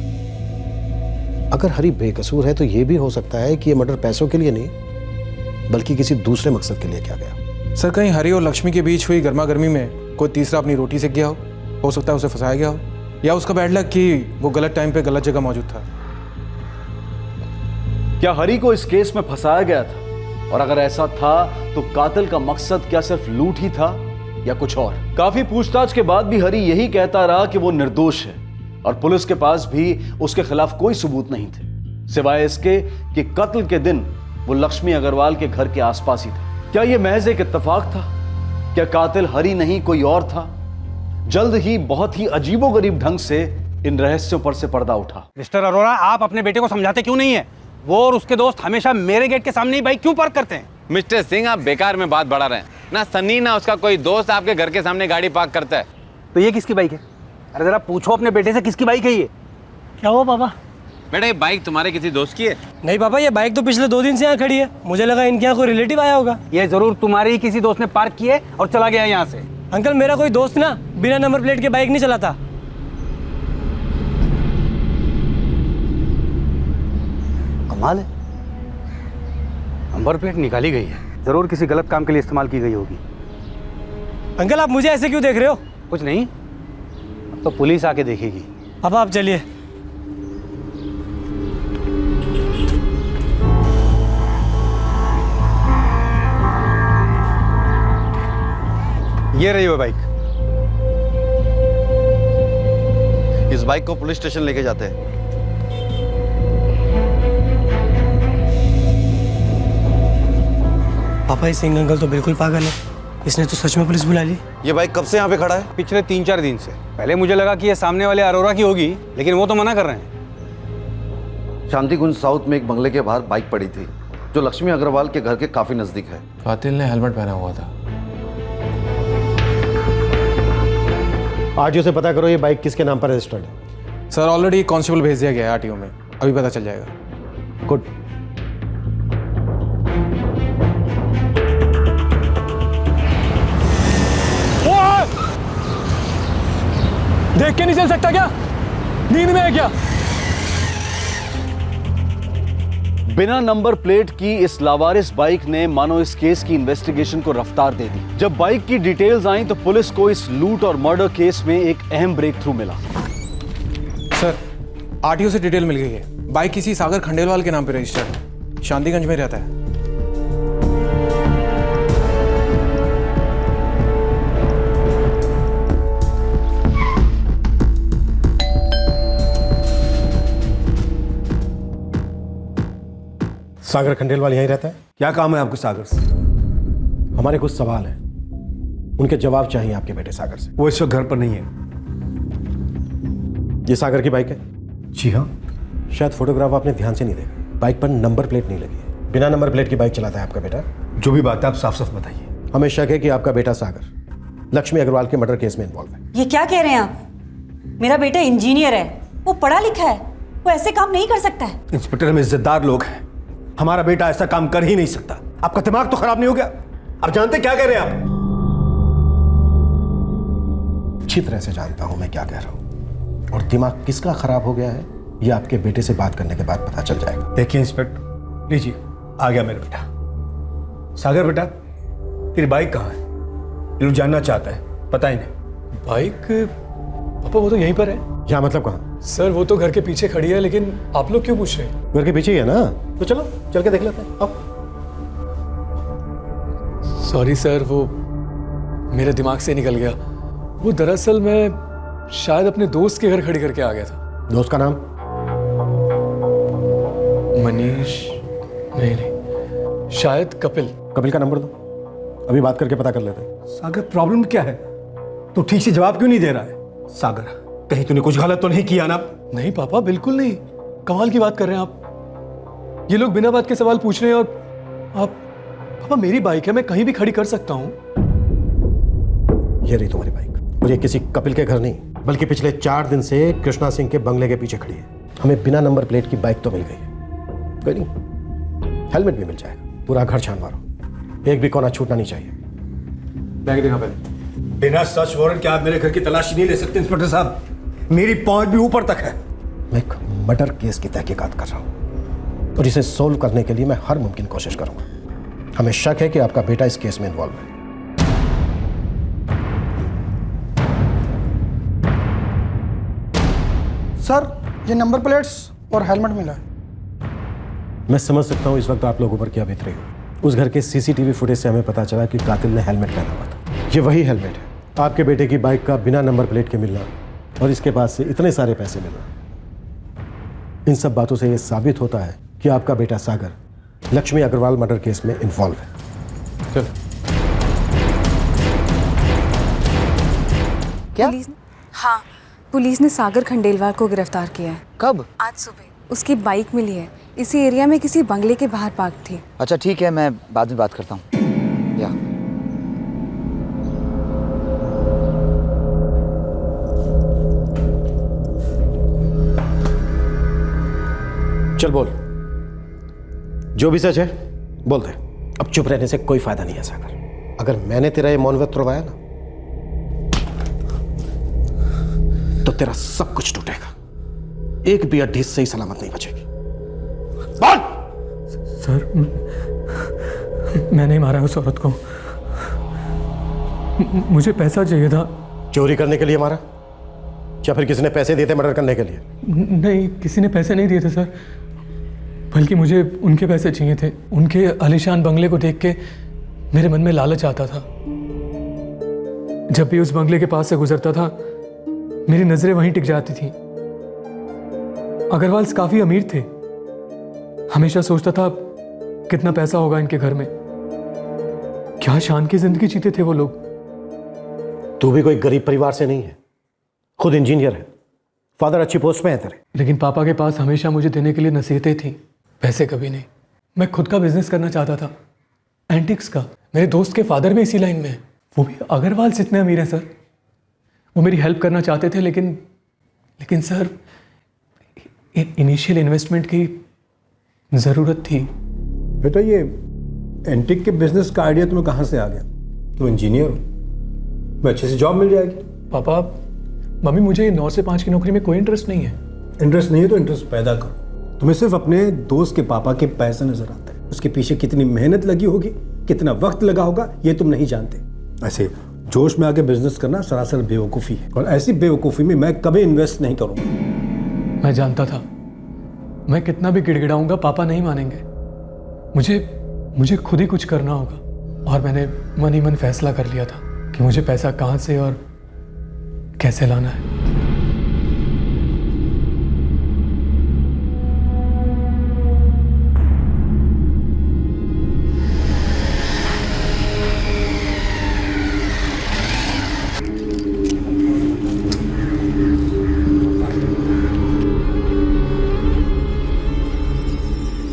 अगर हरी बेकसूर है तो यह भी हो सकता है कि यह मर्डर पैसों के लिए नहीं बल्कि किसी दूसरे मकसद के लिए किया गया। सर, कहीं हरी और लक्ष्मी के बीच हुई गर्मा गर्मी में कोई तीसरा अपनी रोटी सेक गया हो सकता है उसे फंसाया गया हो, या उसका बैड लक कि वो गलत टाइम पे गलत जगह मौजूद था। क्या हरी को इस केस में फंसाया गया था? और अगर ऐसा था तो कातिल का मकसद क्या सिर्फ लूट ही था या कुछ और? काफी पूछताछ के बाद भी हरी यही कहता रहा कि वो निर्दोष है और पुलिस के पास भी उसके खिलाफ कोई सबूत नहीं थे, सिवाय इसके कि कत्ल के दिन वो लक्ष्मी अग्रवाल के घर के आसपास ही था। क्या यह महज एक इत्तेफाक था? क्या कातिल हरी नहीं कोई और था? जल्द ही बहुत ही अजीबोगरीब ढंग से इन रहस्यों पर से पर्दा उठा। मिस्टर अरोड़ा, आप अपने बेटे को समझाते क्यों नहीं है? वो और उसके दोस्त हमेशा मेरे गेट के सामने ही बाइक क्यों पार्क करते हैं? मिस्टर सिंह, आप बेकार में बात बढ़ा रहे हैं। ना सनी ना उसका कोई दोस्त आपके घर के सामने गाड़ी पार्क करता है। तो ये किसकी बाइक है? अरे जरा पूछो अपने बेटे से, किसकी बाइक है ये? क्या हुआ पापा? बेटा, ये बाइक तुम्हारे किसी दोस्त की है? नहीं पापा, ये बाइक तो पिछले 2 दिन से यहाँ खड़ी है। मुझे लगा इनके यहाँ कोई रिलेटिव आया होगा। ये जरूर तुम्हारे ही किसी दोस्त ने पार्क की है और चला गया यहाँ से। अंकल, मेरा कोई दोस्त ना बिना नंबर प्लेट के बाइक नहीं चलाता। कमाल है, नंबर प्लेट निकाली गई है, जरूर किसी गलत काम के लिए इस्तेमाल की गई होगी। अंकल, आप मुझे ऐसे क्यों देख रहे हो? कुछ नहीं, अब तो पुलिस आके देखेगी। अब आप चलिए। ये रही वो बाइक। इस बाइक को पुलिस स्टेशन लेके जाते हैं। पापा ये सिंह अंकल तो बिल्कुल पागल है, इसने तो सच में पुलिस बुला ली। ये बाइक कब से यहाँ पे खड़ा है? पिछले 3-4 दिन से। पहले मुझे लगा कि ये सामने वाले अरोरा की होगी, लेकिन वो तो मना कर रहे हैं। शांतिकुंज साउथ में एक बंगले के बाहर बाइक पड़ी थी जो लक्ष्मी अग्रवाल के घर के काफी नजदीक है। कातिल ने हेलमेट पहना हुआ था। आरटीओ से पता करो ये बाइक किसके नाम पर रजिस्टर्ड है। सर ऑलरेडी कांस्टेबल भेज दिया गया है आरटीओ में, अभी पता चल जाएगा। गुड। देख के नहीं चल सकता क्या? नींद में है क्या? बिना नंबर प्लेट की इस लावारिस बाइक ने मानो इस केस की इन्वेस्टिगेशन को रफ्तार दे दी। जब बाइक की डिटेल्स आई तो पुलिस को इस लूट और मर्डर केस में एक अहम ब्रेक थ्रू मिला। सर आरटीओ से डिटेल मिल गई है, बाइक किसी सागर खंडेलवाल के नाम पे रजिस्टर्ड है, शांतिगंज में रहता है। सागर खंडेलवाल यहीं रहता है? क्या काम है आपको सागर से? हमारे कुछ सवाल हैं, उनके जवाब चाहिए आपके बेटे सागर से। वो इस वक्त घर पर नहीं है। ये सागर की बाइक है? जी हाँ। शायद फोटोग्राफ आपने ध्यान से नहीं देखा, बाइक पर नंबर प्लेट नहीं लगी है। बिना नंबर प्लेट की बाइक चलाता है आपका बेटा? जो भी बात है आप साफ साफ बताइए। हमें शक है कि आपका बेटा सागर लक्ष्मी अग्रवाल के मर्डर केस में इन्वॉल्व है। ये क्या कह रहे हैं आप? मेरा बेटा इंजीनियर है, वो पढ़ा लिखा है, वो ऐसे काम नहीं कर सकता है। इंस्पेक्टर हम इज्जतदार लोग हैं, हमारा बेटा ऐसा काम कर ही नहीं सकता। आपका दिमाग तो खराब नहीं हो गया? आप जानते क्या कह रहे हैं आप? अच्छी तरह से जानता हूं मैं क्या कह रहा हूं, और दिमाग किसका खराब हो गया है ये आपके बेटे से बात करने के बाद पता चल जाएगा। देखिए इंस्पेक्टर, लीजिए आ गया मेरा बेटा। सागर बेटा तेरी बाइक कहाँ है? ये लोग जानना चाहता है, पता ही नहीं। बाइक पापा वो तो यहीं पर है। क्या मतलब कहाँ? सर वो तो घर के पीछे खड़ी है, लेकिन आप लोग क्यों पूछ रहे हैं? घर के पीछे ही है ना, तो चलो चल के देख लेते हैं। अब सॉरी सर, वो मेरे दिमाग से निकल गया। वो दरअसल मैं शायद अपने दोस्त के घर खड़ी करके आ गया था। दोस्त का नाम? मनीष? नहीं, शायद कपिल। कपिल का नंबर दो, अभी बात करके पता कर लेते हैं। सागर प्रॉब्लम क्या है? तू ठीक से जवाब क्यों नहीं दे रहा है? सागर कहीं तूने कुछ गलत तो नहीं किया ना? नहीं पापा, बिल्कुल नहीं। कमाल की बात कर रहे हैं आप। ये लोग बिना बात के सवाल पूछ रहे हैं, और आप पापा मेरी बाइक है, मैं कहीं भी खड़ी कर सकता हूँ। ये रही तुम्हारी बाइक, और ये किसी कपिल के घर नहीं बल्कि पिछले 4 दिन से कृष्णा सिंह के बंगले के पीछे खड़ी है। हमें बिना नंबर प्लेट की बाइक तो मिल गई है, कोई नहीं, हेलमेट भी मिल जाएगा। पूरा घर छान मारो, एक भी कोना छूटना नहीं चाहिए। बैग दिखा पहले। बिना सर्च वारंट के आप मेरे घर की तलाशी नहीं ले सकते इंस्पेक्टर साहब, मेरी पहुंच भी ऊपर तक है। मैं एक मर्डर केस की तहकीकात कर रहा हूं, और इसे सोल्व करने के लिए मैं हर मुमकिन कोशिश करूंगा। हमें शक है कि आपका बेटा इस केस में इन्वॉल्व है। सर ये नंबर प्लेट्स और हेलमेट मिला है। मैं समझ सकता हूं इस वक्त आप लोगों पर क्या बीत रही हो। उस घर के सीसीटीवी फुटेज से हमें पता चला कि कातिल ने हेलमेट पहना हुआ था। ये वही हेलमेट है। आपके बेटे की बाइक का बिना नंबर प्लेट के मिलना और इसके पास से इतने सारे पैसे मिलना, इन सब बातों से यह साबित होता है कि आपका बेटा सागर लक्ष्मी अग्रवाल मर्डर केस में इन्वॉल्व है। चल। क्या? हाँ, पुलिस ने सागर खंडेलवाल को गिरफ्तार किया है। कब? आज सुबह। उसकी बाइक मिली है, इसी एरिया में किसी बंगले के बाहर पार्क थी। अच्छा ठीक है, मैं बाद में बात करता हूँ। या चल बोल, जो भी सच है बोल दे। अब चुप रहने से कोई फायदा नहीं है सागर। अगर मैंने तेरा ये मौनव्रत तोड़वाया ना तो तेरा सब कुछ टूटेगा, एक भी हड्डी सही सलामत नहीं बचेगी। बोल। सर मैंने नहीं मारा उस औरत को, मुझे पैसा चाहिए था। चोरी करने के लिए मारा या फिर किसी ने पैसे दिए थे मर्डर करने के लिए? नहीं, किसी ने पैसे नहीं दिए थे सर, बल्कि मुझे उनके पैसे चाहिए थे। उनके आलीशान बंगले को देख के मेरे मन में लालच आता था। जब भी उस बंगले के पास से गुजरता था मेरी नजरें वहीं टिक जाती थी। अग्रवाल्स काफी अमीर थे। हमेशा सोचता था कितना पैसा होगा इनके घर में। क्या शान की जिंदगी जीते थे वो लोग। तू भी कोई गरीब परिवार से नहीं है, खुद इंजीनियर है, फादर अच्छी पोस्ट पे है तेरे। लेकिन पापा के पास हमेशा मुझे देने के लिए नसीहतें थी, पैसे कभी नहीं। मैं खुद का बिजनेस करना चाहता था, एंटिक्स का। मेरे दोस्त के फादर भी इसी लाइन में है, वो भी अग्रवाल से इतने अमीर हैं सर। वो मेरी हेल्प करना चाहते थे, लेकिन सर इनिशियल इन्वेस्टमेंट की ज़रूरत थी। बेटा ये एंटिक के बिजनेस का आइडिया तुम्हें कहाँ से आ गया? तुम इंजीनियर हो, मैं अच्छी सी जॉब मिल जाएगी। पापा मम्मी, मुझे 9 से 5 की नौकरी में कोई इंटरेस्ट नहीं है। इंटरेस्ट नहीं है तो इंटरेस्ट पैदा करो। तुम्हें सिर्फ अपने दोस्त के पापा के पैसे नजर आते हैं, उसके पीछे कितनी मेहनत लगी होगी, कितना वक्त लगा होगा, ये तुम नहीं जानते। ऐसे जोश में आके बिजनेस करना सरासर बेवकूफ़ी है, और ऐसी बेवकूफ़ी में मैं कभी इन्वेस्ट नहीं करूँगा। मैं जानता था मैं कितना भी गिड़गिड़ाऊंगा पापा नहीं मानेंगे। मुझे खुद ही कुछ करना होगा, और मैंने मन ही मन फैसला कर लिया था कि मुझे पैसा कहाँ से और कैसे लाना है।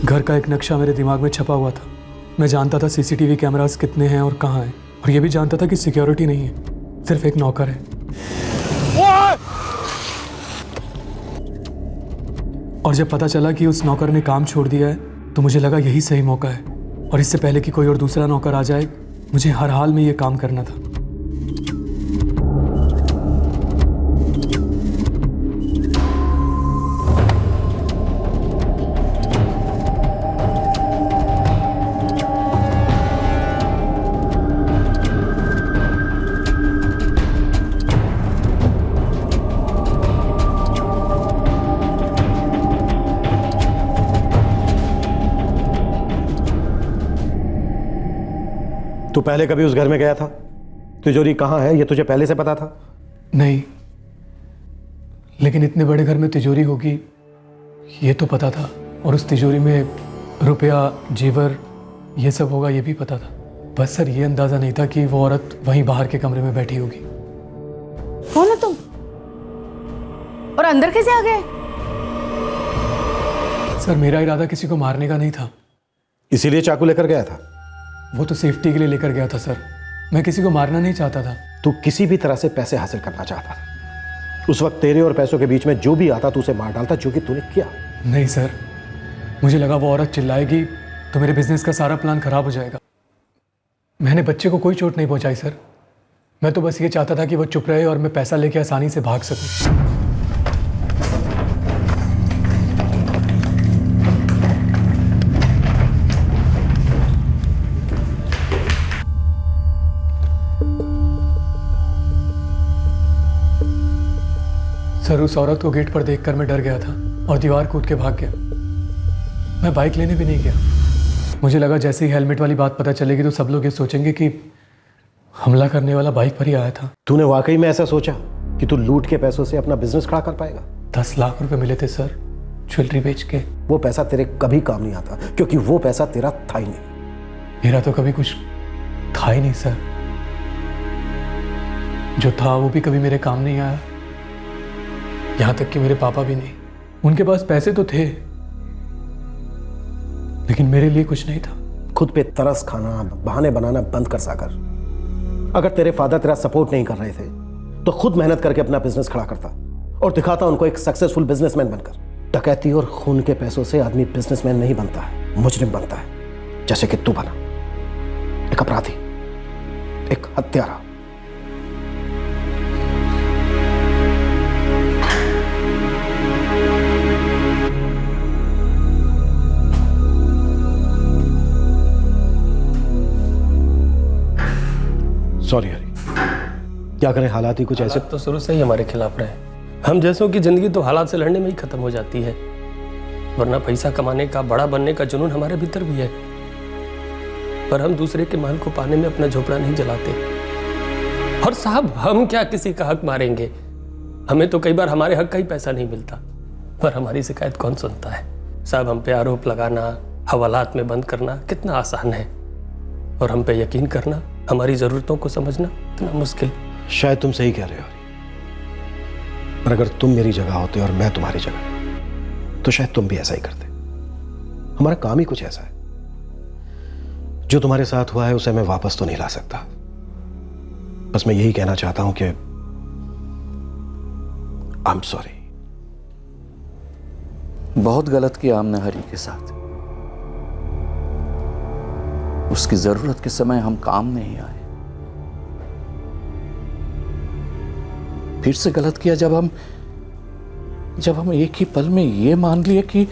घर का एक नक्शा मेरे दिमाग में छपा हुआ था। मैं जानता था सीसीटीवी कैमरास कितने हैं और कहाँ हैं, और ये भी जानता था कि सिक्योरिटी नहीं है, सिर्फ एक नौकर है। और जब पता चला कि उस नौकर ने काम छोड़ दिया है तो मुझे लगा यही सही मौका है, और इससे पहले कि कोई और दूसरा नौकर आ जाए मुझे हर हाल में ये काम करना था। तू पहले कभी उस घर में गया था? तिजोरी कहाँ है ये तुझे पहले से पता था? नहीं, लेकिन इतने बड़े घर में तिजोरी होगी ये तो पता था, और उस तिजोरी में रुपया, जेवर ये सब होगा ये भी पता था। बस सर ये अंदाज़ा नहीं था कि वो औरत वहीं बाहर के कमरे में बैठी होगी। कौन हो तुम? और अंदर कैसे आ गए? सर मेरा इरादा किसी को मारने का नहीं था। इसीलिए चाकू लेकर गया था? वो तो सेफ्टी के लिए लेकर गया था सर, मैं किसी को मारना नहीं चाहता था। तू किसी भी तरह से पैसे हासिल करना चाहता था। उस वक्त तेरे और पैसों के बीच में जो भी आता तू उसे मार डालता, जो कि तूने किया। नहीं सर, मुझे लगा वो औरत चिल्लाएगी तो मेरे बिजनेस का सारा प्लान खराब हो जाएगा। मैंने बच्चे को कोई चोट नहीं पहुंचाई सर, मैं तो बस ये चाहता था कि वो चुप रहे और मैं पैसा लेके आसानी से भाग सकूं। सर उस औरत को गेट पर देखकर मैं डर गया था और दीवार कूद के भाग गया। मैं बाइक लेने भी नहीं गया। मुझे लगा जैसे ही हेलमेट वाली बात पता चलेगी तो सब लोग ये सोचेंगे कि हमला करने वाला बाइक पर ही आया था। तूने वाकई में ऐसा सोचा कि तू लूट के पैसों से अपना बिजनेस खड़ा कर पाएगा? 10 लाख रुपए मिले थे सर ज्वेलरी बेच के। वो पैसा तेरे कभी काम नहीं आता, क्योंकि वो पैसा तेरा था ही नहीं। मेरा तो कभी कुछ था ही नहीं सर, जो था वो भी कभी मेरे काम नहीं आया, यहां तक कि मेरे पापा भी नहीं। उनके पास पैसे तो थे लेकिन मेरे लिए कुछ नहीं था। खुद पे तरस खाना, बहाने बनाना बंद कर सागर। अगर तेरे फादर तेरा सपोर्ट नहीं कर रहे थे तो खुद मेहनत करके अपना बिजनेस खड़ा करता और दिखाता उनको एक सक्सेसफुल बिजनेसमैन बनकर। डकैती और खून के पैसों से आदमी बिजनेसमैन नहीं बनता है, मुजरिम बनता है, जैसे कि तू बना। एक अपराधी, एक हत्यारा। सॉरी हरी, क्या करें, हालात ही कुछ ऐसे। तो शुरू से ही हमारे खिलाफ रहे। हम जैसों की जिंदगी तो हालात से लड़ने में ही खत्म हो जाती है, वरना पैसा कमाने का, बड़ा बनने का जुनून हमारे भीतर भी है, पर हम दूसरे के माल को पाने में अपना झोपड़ा नहीं जलाते। और साहब हम क्या किसी का हक मारेंगे? हमें तो कई बार हमारे हक का ही पैसा नहीं मिलता, पर हमारी शिकायत कौन सुनता है। साहब, हम पे आरोप लगाना, हवालात में बंद करना कितना आसान है, और हम पे यकीन करना, हमारी ज़रूरतों को समझना इतना मुश्किल। शायद तुम सही कह रहे हो, पर अगर तुम मेरी जगह होते और मैं तुम्हारी जगह, तो शायद तुम भी ऐसा ही करते। हमारा काम ही कुछ ऐसा है। जो तुम्हारे साथ हुआ है उसे मैं वापस तो नहीं ला सकता। बस मैं यही कहना चाहता हूं कि आई एम सॉरी। बहुत गलत किया हमने हरी के साथ। उसकी जरूरत के समय हम काम नहीं आए। फिर से गलत किया जब हम एक ही पल में ये मान लिए कि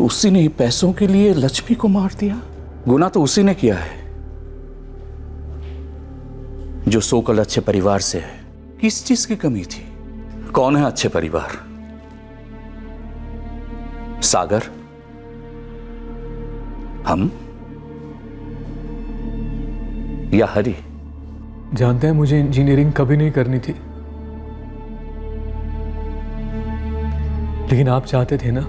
उसी ने ही पैसों के लिए लक्ष्मी को मार दिया। गुनाह तो उसी ने किया है जो सोकल अच्छे परिवार से है। किस चीज की कमी थी? कौन है अच्छे परिवार? सागर, हम या हरी? जानते हैं मुझे इंजीनियरिंग कभी नहीं करनी थी, लेकिन आप चाहते थे ना,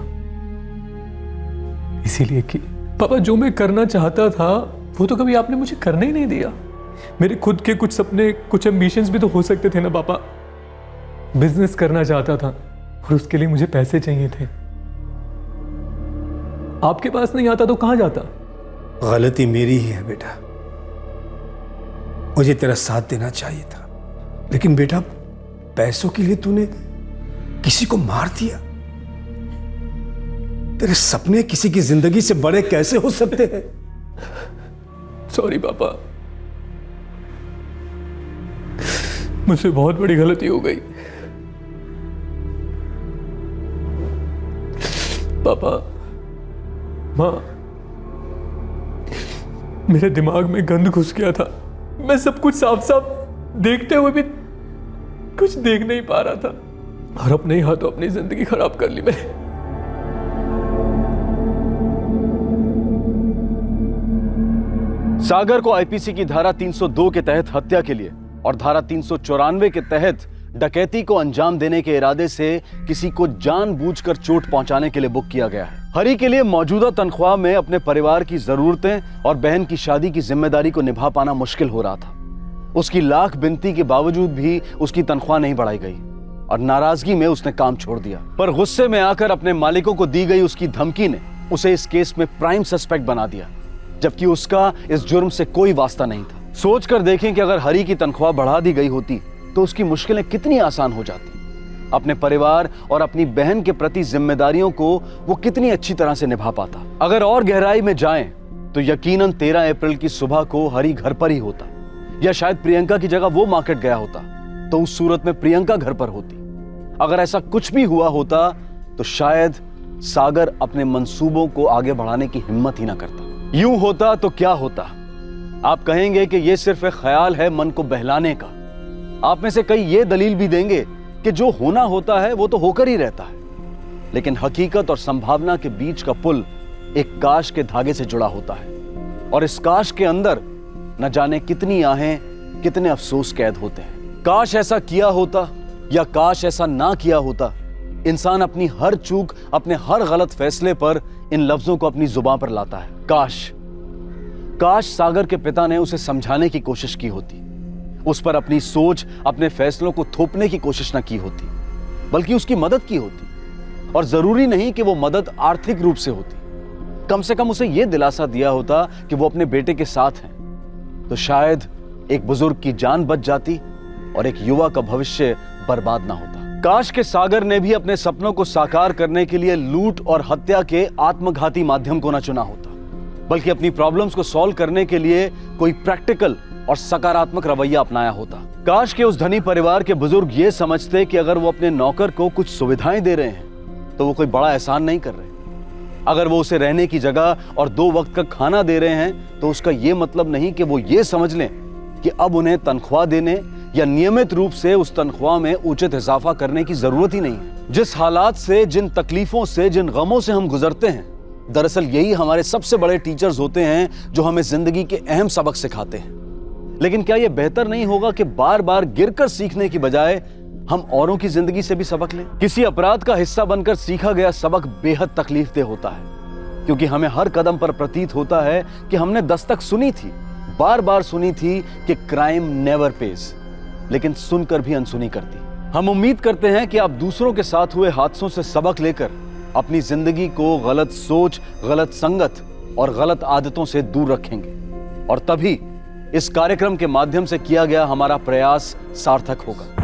इसीलिए कि पापा जो मैं करना चाहता था वो तो कभी आपने मुझे करने ही नहीं दिया। मेरे खुद के कुछ सपने, कुछ एम्बिशंस भी तो हो सकते थे ना पापा। बिजनेस करना चाहता था और उसके लिए मुझे पैसे चाहिए थे। आपके पास नहीं आता तो कहां जाता? गलती मेरी ही है बेटा, मुझे तेरा साथ देना चाहिए था, लेकिन बेटा पैसों के लिए तूने किसी को मार दिया। तेरे सपने किसी की जिंदगी से बड़े कैसे हो सकते हैं? सॉरी पापा, मुझसे बहुत बड़ी गलती हो गई। पापा, माँ, मेरे दिमाग में गंद घुस गया था। मैं सब कुछ साफ साफ देखते हुए भी कुछ देख नहीं पा रहा था, और अपने ही हाथों अपनी जिंदगी खराब कर ली मैंने। सागर को आईपीसी की धारा 302 के तहत हत्या के लिए और धारा 394 के तहत डकैती को अंजाम देने के इरादे से किसी को जानबूझकर चोट पहुंचाने के लिए बुक किया गया है। हरी के लिए मौजूदा तनख्वाह में अपने परिवार की जरूरतें और बहन की शादी की जिम्मेदारी को निभा पाना मुश्किल हो रहा था। उसकी लाख विनती के बावजूद भी उसकी तनख्वाह नहीं बढ़ाई गई और नाराजगी में उसने काम छोड़ दिया। पर गुस्से में आकर अपने मालिकों को दी गई उसकी धमकी ने उसे इस केस में प्राइम सस्पेक्ट बना दिया, जबकि उसका इस जुर्म से कोई वास्ता नहीं था। सोच कर देखें कि अगर हरी की तनख्वाह बढ़ा दी गई होती तो उसकी मुश्किलें कितनी आसान हो जाती। अपने परिवार और अपनी बहन के प्रति जिम्मेदारियों को वो कितनी अच्छी तरह से निभा पाता। अगर और गहराई में जाएं तो यकीनन 13 अप्रैल की सुबह को हरी घर पर ही होता, या शायद प्रियंका की जगह वो मार्केट गया होता, तो उस सूरत में प्रियंका घर पर होती। अगर ऐसा कुछ भी हुआ होता तो शायद सागर अपने मंसूबों को आगे बढ़ाने की हिम्मत ही ना करता। यूं होता तो क्या होता? आप कहेंगे कि यह सिर्फ एक ख्याल है मन को बहलाने का। आप में से कई ये दलील भी देंगे कि जो होना होता है वो तो होकर ही रहता है, लेकिन हकीकत और संभावना के बीच का पुल एक काश के धागे से जुड़ा होता है, और इस काश के अंदर न जाने कितनी आहें, कितने अफसोस कैद होते हैं। काश ऐसा किया होता या काश ऐसा ना किया होता, इंसान अपनी हर चूक, अपने हर गलत फैसले पर इन लफ्जों को अपनी जुबान पर लाता है। काश सागर के पिता ने उसे समझाने की कोशिश की होती, उस पर अपनी सोच, अपने फैसलों को थोपने की कोशिश न की होती, बल्कि उसकी मदद की होती। और जरूरी नहीं कि वो मदद आर्थिक रूप से होती, कम से कम उसे यह दिलासा दिया होता कि वो अपने बेटे के साथ हैं, तो शायद एक बुजुर्ग की जान बच जाती और एक युवा का भविष्य बर्बाद ना होता। काश के सागर ने भी अपने सपनों को साकार करने के लिए लूट और हत्या के आत्मघाती माध्यम को न चुना होता, बल्कि अपनी प्रॉब्लम्स को सॉल्व करने के लिए कोई प्रैक्टिकल और सकारात्मक रवैया अपनाया होता। काश के उस धनी परिवार के बुजुर्ग ये समझते कि अगर वो अपने नौकर को कुछ सुविधाएं दे रहे हैं तो वो कोई बड़ा एहसान नहीं कर रहे। अगर वो उसे रहने की जगह और 2 वक्त का खाना दे रहे हैं तो उसका ये मतलब नहीं कि वो ये समझ लें कि अब उन्हें तनख्वाह देने या नियमित रूप से उस तनख्वाह में उचित इजाफा करने की जरूरत ही नहीं है। जिस हालात से, जिन तकलीफों से, जिन गमों से हम गुजरते हैं, दरअसल यही हमारे सबसे बड़े टीचर्स होते हैं जो हमें जिंदगी के अहम सबक सिखाते हैं। लेकिन क्या यह बेहतर नहीं होगा कि बार बार गिरकर सीखने की बजाय हम औरों की जिंदगी से भी सबक लें। किसी अपराध का हिस्सा बनकर सीखा गया सबक बेहद तकलीफदेह होता है, क्योंकि हमें हर कदम पर प्रतीत होता है कि हमने दस्तक सुनी थी, बार बार सुनी थी कि क्राइम नेवर पेज, लेकिन सुनकर भी अनसुनी करती। हम उम्मीद करते हैं कि आप दूसरों के साथ हुए हादसों से सबक लेकर अपनी जिंदगी को गलत सोच, गलत संगत और गलत आदतों से दूर रखेंगे, और तभी इस कार्यक्रम के माध्यम से किया गया हमारा प्रयास सार्थक होगा।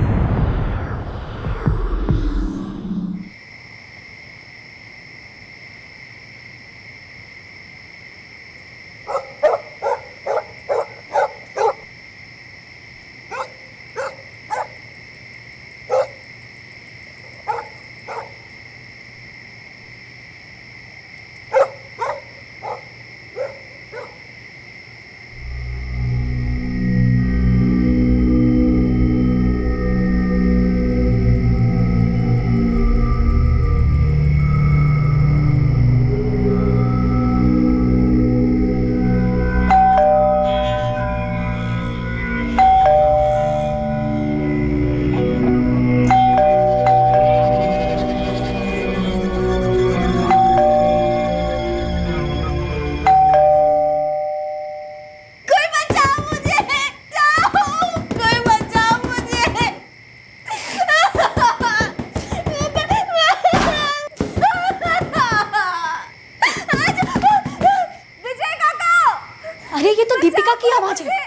अरे ये तो दीपिका की आवाज है।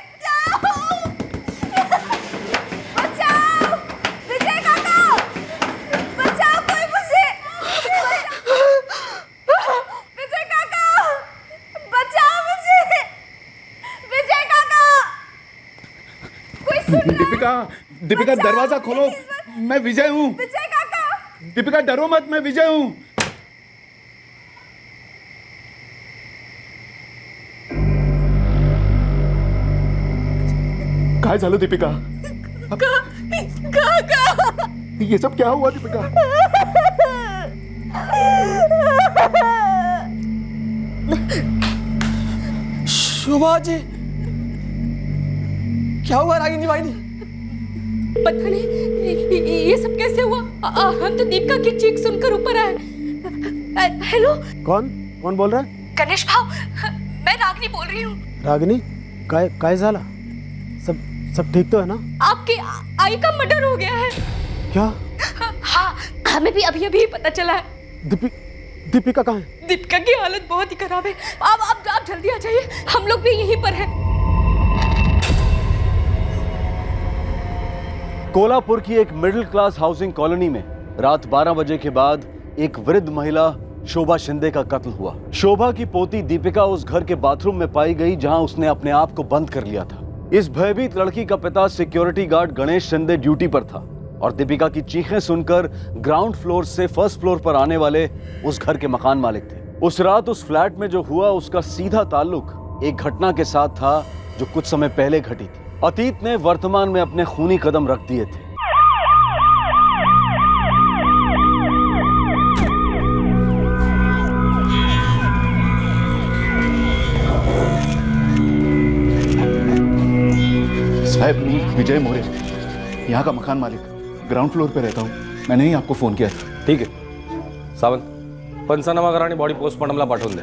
दीपिका, दीपिका दरवाजा खोलो, मैं विजय हूँ। दीपिका डरो मत, मैं विजय हूँ। काय झालं दीपिका? ये सब क्या हुआ दीपिका? शोभा जी, क्या हुआ रागिनी वाहिनी? पता नहीं ये सब कैसे हुआ। हम तो दीपिका की चीख सुनकर ऊपर आए। हेलो, कौन कौन बोल रहा है? गणेश भाव, मैं रागिनी बोल रही हूँ। रागिनी, काय झाला? सब ठीक तो है ना? आपकी आई का मर्डर हो गया है। क्या? हाँ, हमें भी अभी पता चला है। दीपिका कहाँ है? दीपिका की हालत बहुत ही खराब है। आप जल्दी आ जाइए, हम लोग भी यहीं पर हैं। कोल्हापुर की एक मिडिल क्लास हाउसिंग कॉलोनी में रात 12 बजे के बाद एक वृद्ध महिला शोभा शिंदे का कत्ल हुआ। शोभा की पोती दीपिका उस घर के बाथरूम में पाई गई जहां उसने अपने आप को बंद कर लिया था। इस भयभीत लड़की का पिता security guard Ganesh Shinde duty पर था और दीपिका की चीखें सुनकर ग्राउंड फ्लोर से फर्स्ट फ्लोर पर आने वाले उस घर के मकान मालिक थे। उस रात उस फ्लैट में जो हुआ उसका सीधा ताल्लुक एक घटना के साथ था जो कुछ समय पहले घटी थी। अतीत ने वर्तमान में अपने खूनी कदम रख दिए थे। साहब, विजय मोरे, यहाँ का मकान मालिक, ग्राउंड फ्लोर पे रहता हूँ। मैंने ही आपको फोन किया था। ठीक है सावंत, पंचनामा करा आणि बॉडी पोस्टमॉर्टमला पाठवून दे।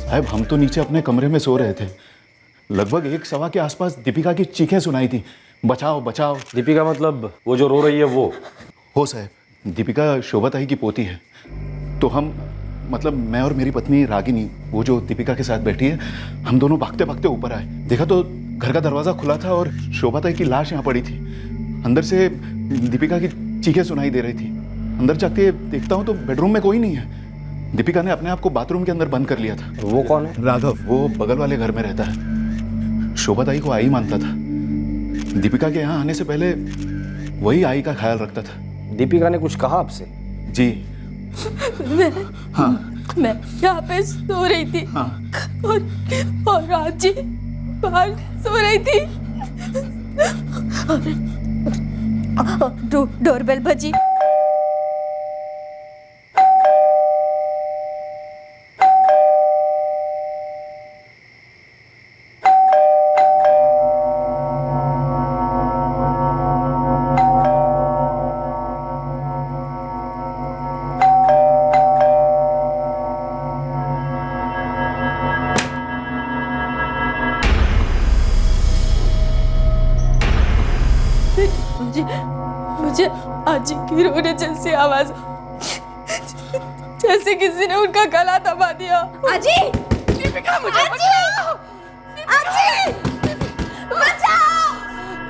साहब, हम तो नीचे अपने कमरे में सो रहे थे। लगभग 1:15 के आसपास दीपिका की चीखें सुनाई थी, बचाओ बचाओ। दीपिका मतलब वो जो रो रही है वो? हो साहब, दीपिका शोभा ताई की पोती है। तो हम मतलब मैं और मेरी पत्नी रागिनी, वो जो दीपिका के साथ बैठी है, हम दोनों भागते भागते ऊपर आए। देखा तो घर का दरवाज़ा खुला था और शोभा ताई की लाश यहाँ पड़ी थी। अंदर से दीपिका की चीखें सुनाई दे रही थी। अंदर जाके देखता हूँ तो बेडरूम में कोई नहीं है। दीपिका ने अपने आप को बाथरूम के अंदर बंद कर लिया था। वो कौन है? राघव, वो बगल वाले घर में रहता है। शोभा ताई को आई मानता था। दीपिका के यहाँ आने से पहले वही आई का ख्याल रखता था। दीपिका ने कुछ कहा आपसे? जी मैं यहाँ पे सो रही थी। और राज जी बाहर सो रही थी। डोरबेल बजी। आजी की रोने जैसी आवाज, जैसे किसी ने उनका गला दबा दिया। आजी, दीपिका मुझे बचाओ! आजी, बचाओ!